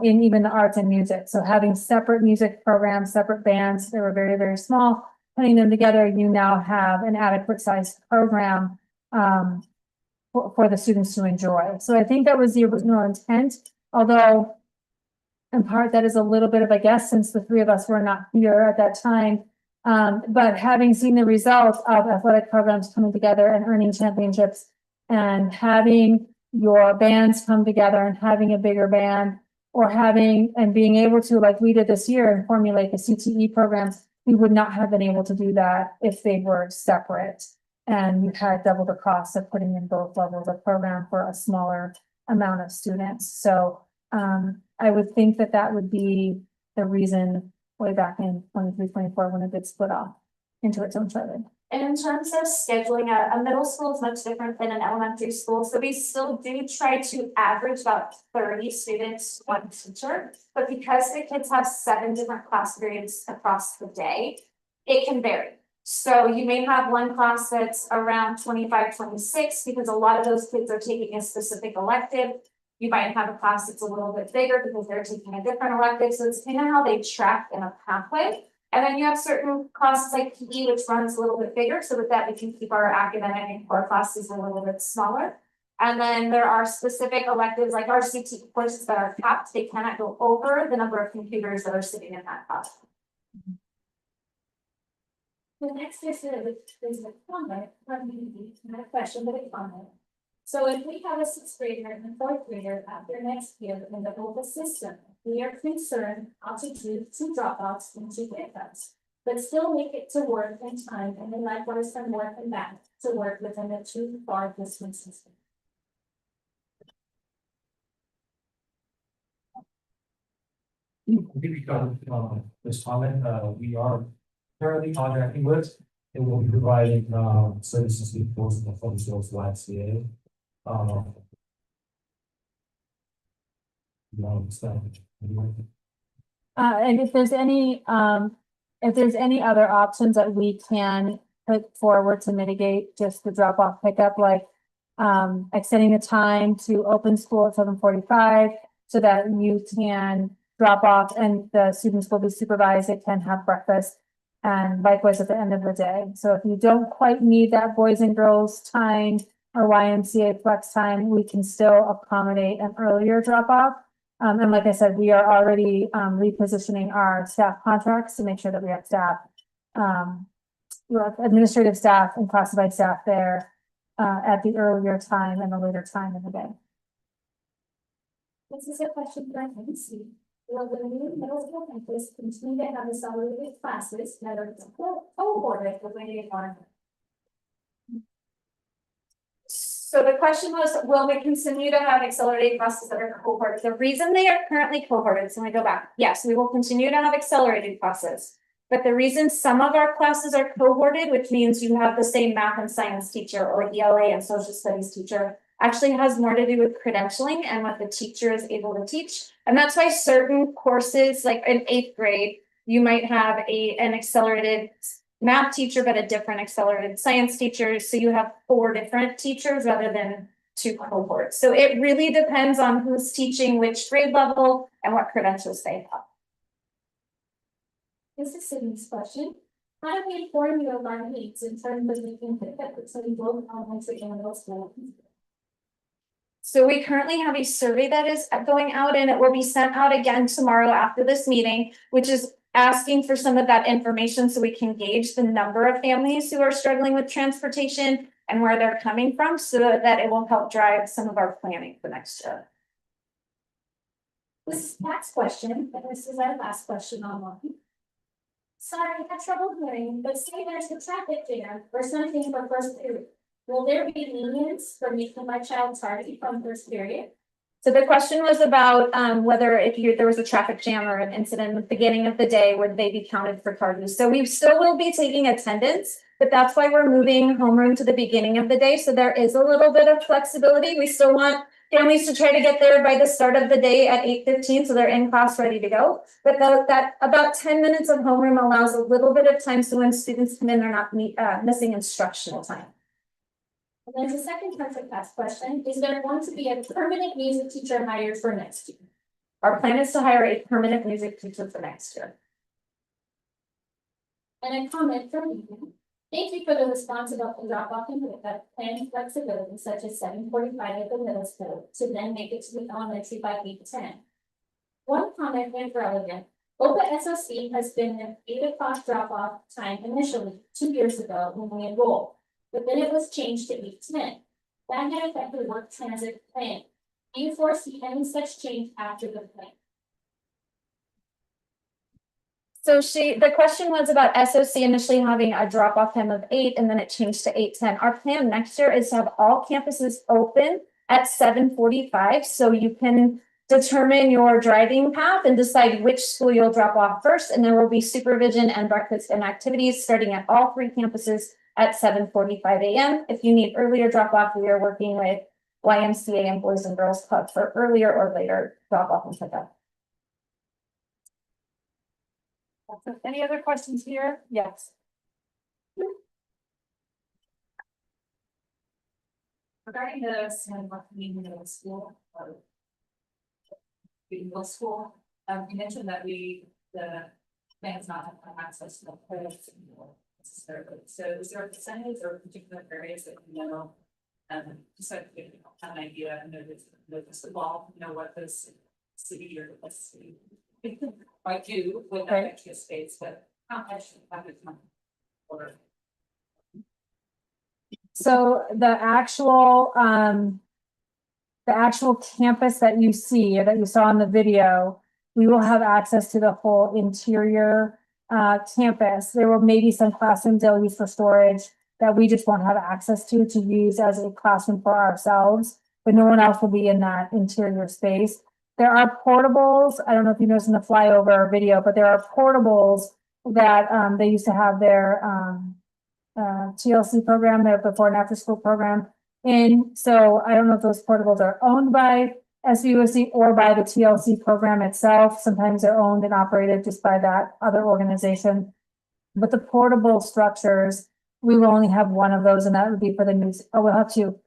in even the arts and music. So having separate music programs, separate bands, they were very, very small, putting them together, you now have an adequate sized program for the students to enjoy. So I think that was the original intent, although in part that is a little bit of a guess since the 3 of us were not here at that time. But having seen the results of athletic programs coming together and earning championships and having your bands come together and having a bigger band or having and being able to, like we did this year, and formulate the CTE programs, we would not have been able to do that if they were separate. And you had double the cost of putting in both levels of program for a smaller amount of students. So I would think that that would be the reason way back in 23-24 when it did split off into its own charter. And in terms of scheduling, a middle school is much different than an elementary school. So we still do try to average about 30 students, 1 teacher. But because the kids have 7 different class periods across the day, it can vary. So you may have one class that's around 25, 26, because a lot of those kids are taking a specific elective. You might have a class that's a little bit bigger because they're taking a different elective. So it's kind of how they track in a pathway. And then you have certain classes like PE, which runs a little bit bigger, so with that we can keep our academic and core classes a little bit smaller. And then there are specific electives like our CTE courses that are capped. They cannot go over the number of computers that are sitting in that class. The next is a comment, not a question, but a comment. So if we have a 6th grader and a 4th grader at their next year in the OPA system, we are concerned not to do 2 dropouts and 2 pickups. but still make it to work in time, and then likewise from work and back to work within a too far distances. I think we got, this comment, we are currently contracting with, and we'll be providing, services to the force of the public schools YMCA. So, And if there's any other options that we can put forward to mitigate just the drop off pickup, like extending the time to open school at 7:45 so that you can drop off and the students will be supervised, they can have breakfast. And likewise at the end of the day. So if you don't quite need that boys and girls time or YMCA flex time, we can still accommodate an earlier drop off. And like I said, we are already repositioning our staff contracts to make sure that we have staff, we have administrative staff and classified staff there at the earlier time and the later time in the day. This is a question for NC. Will the new middle school campus continue to have accelerated classes that are cohorted the way they are? So the question was, will we continue to have accelerated classes that are cohorted? The reason they are currently cohorted, so let me go back. Yes, we will continue to have accelerated classes. But the reason some of our classes are cohorted, which means you have the same math and science teacher or ELA and social studies teacher, actually has more to do with credentialing and what the teacher is able to teach. And that's why certain courses, like in 8th grade, you might have an accelerated math teacher, but a different accelerated science teacher. So you have 4 different teachers rather than 2 cohorts. So it really depends on who's teaching which grade level and what credentials they have. This is Sydney's question. How do we inform you of our needs in terms of making pickup between both elementary and middle school? So we currently have a survey that is going out and it will be sent out again tomorrow after this meeting, which is asking for some of that information so we can gauge the number of families who are struggling with transportation and where they're coming from so that it will help drive some of our planning for next year. This next question, and this is our last question online. Sorry, I had trouble hearing, but say there's a traffic jam or something for first period. Will there be lenience for making my child tardy from first period? So the question was about whether there was a traffic jam or an incident at the beginning of the day, would they be counted for tardy? So we still will be taking attendance, but that's why we're moving homeroom to the beginning of the day. So there is a little bit of flexibility. We still want families to try to get there by the start of the day at 8:15, so they're in class ready to go. But that about 10 minutes of homeroom allows a little bit of time so when students come in, they're not missing instructional time. And there's a second perfect class question. Is there going to be a permanent music teacher hired for next year? Our plan is to hire a permanent music teacher for next year. And a comment from you. Thank you for the response about the drop off and pickup planning flexibility such as 7:45 at the middle school to then make it to the elementary by 8:10. One comment and relevant. OPA SOC has been an 8 o'clock drop off time initially 2 years ago when we enrolled. But then it was changed to 8:10. That had affected work transit plan. Do you foresee any such change after the plan? So the question was about SOC initially having a drop off time of 8 and then it changed to 8:10. Our plan next year is to have all campuses open at 7:45. So you can determine your driving path and decide which school you'll drop off first. And there will be supervision and breakfast and activities starting at all 3 campuses at 7:45 a.m. If you need earlier drop off, we are working with YMCA and Boys and Girls Club for earlier or later drop off and pickup. Any other questions here? Yes. Regarding the middle school, middle school, you mentioned that the plans not have access to the credits anymore necessarily. So is there a percentage or particular areas that just so you have an idea and notice the ball, what this city or the city might do with that extra space, but how much have it come or So the actual campus that you see or that you saw in the video, we will have access to the whole interior campus. There will maybe some classrooms they'll use for storage that we just won't have access to use as a classroom for ourselves, but no one else will be in that interior space. There are portables. I don't know if you noticed in the flyover video, but there are portables that they used to have their TLC program, their before and after school program. And so I don't know if those portables are owned by SUSD or by the TLC program itself. Sometimes they're owned and operated just by that other organization. But the portable structures, we will only have one of those, and that would be for the music. Oh, we'll have two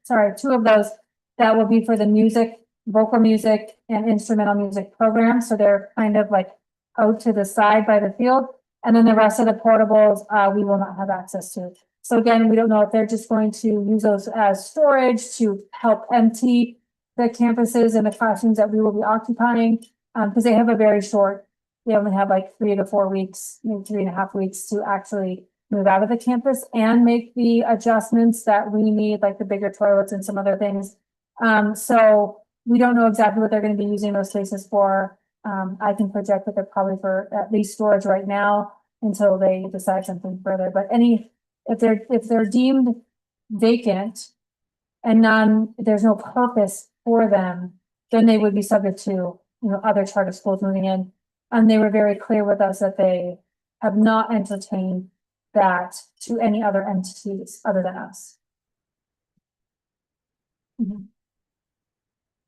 of those. That will be for the music, vocal music and instrumental music program. So they're kind of like out to the side by the field. And then the rest of the portables, we will not have access to. So again, we don't know if they're just going to use those as storage to help empty the campuses and the classrooms that we will be occupying, because they have a very short, they only have like 3 to 4 weeks, maybe 3.5 weeks to actually move out of the campus and make the adjustments that we need, like the bigger toilets and some other things. So we don't know exactly what they're going to be using those spaces for. I can project that they're probably for at least storage right now until they decide something further. But if they're deemed vacant and there's no purpose for them, then they would be subject to, other charter schools moving in. And they were very clear with us that they have not entertained that to any other entities other than us.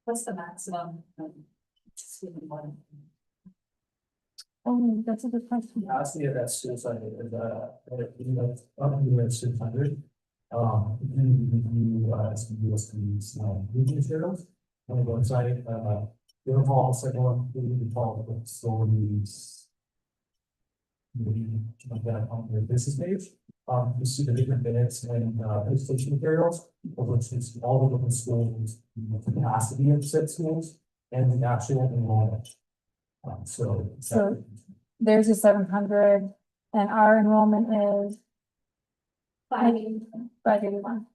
What's the maximum? Student one? Oh, that's a good question. Lastly, at that school site, up to 600. Some USB's reading materials on the website. The overall second one, we call the facilities. Maybe like that on the business page. You see the different minutes and presentation materials, of which is all the different schools, the capacity of said schools, and the actual enrollment. So There's a 700 and our enrollment is 581.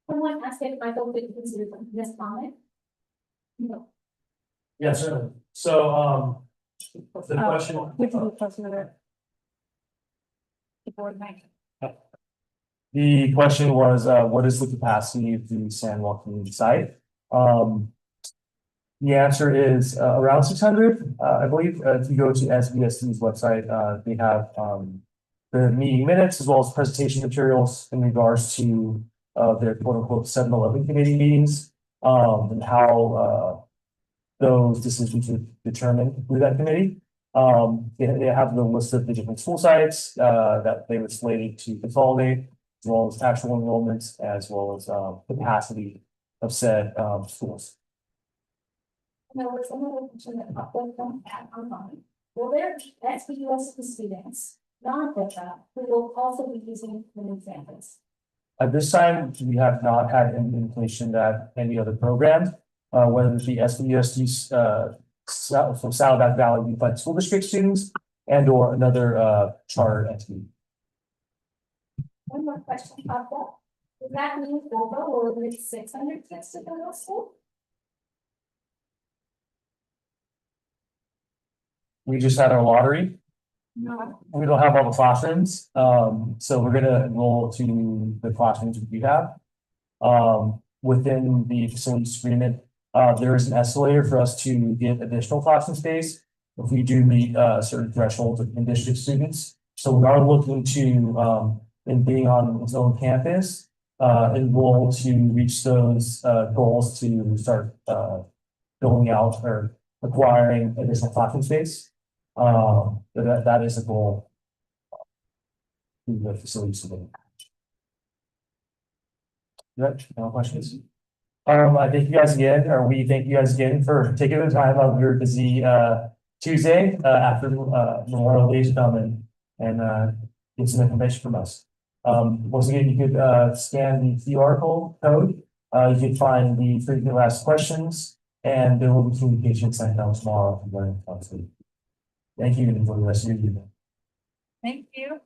Someone asked if Michael could consider this comment. No. yeah, certainly. So the question. We have to do a question with it. The board mic. The question was, what is the capacity of the San Joaquin site? The answer is around 600. I believe if you go to SBSC's website, they have the meeting minutes as well as presentation materials in regards to their quote unquote 7-11 committee meetings and how those decisions were determined through that committee. They have the list of the different school sites that they were slated to consolidate, as well as actual enrollments, as well as capacity of said schools. There was another question that popped up from Pat online. Will there be SBUS students, non-OPA, who will also be using the new campus? At this time, we have not had any indication that any other programs, whether it be SBUSD, from Saddleback Valley Unified School District students and or another charter entity. One more question popped up. Does that mean OPA will admit 600 kids to the middle school? We just had our lottery. No. We don't have all the classrooms, so we're gonna enroll to the classrooms we have. Within the facilities agreement, there is an escalator for us to get additional classroom space if we do meet certain thresholds of in-district students. So we are looking to, in being on its own campus, enroll to reach those goals to start building out or acquiring additional classroom space. That is a goal. To the facilities. Good, no questions? I thank you guys again, or we thank you guys again for taking the time out of your busy Tuesday after Memorial Day to come in and get some information from us. Once again, you could scan the QR code. You can find the frequently asked questions, and there will be communication sent out tomorrow. Thank you, and enjoy the rest of your evening. Thank you.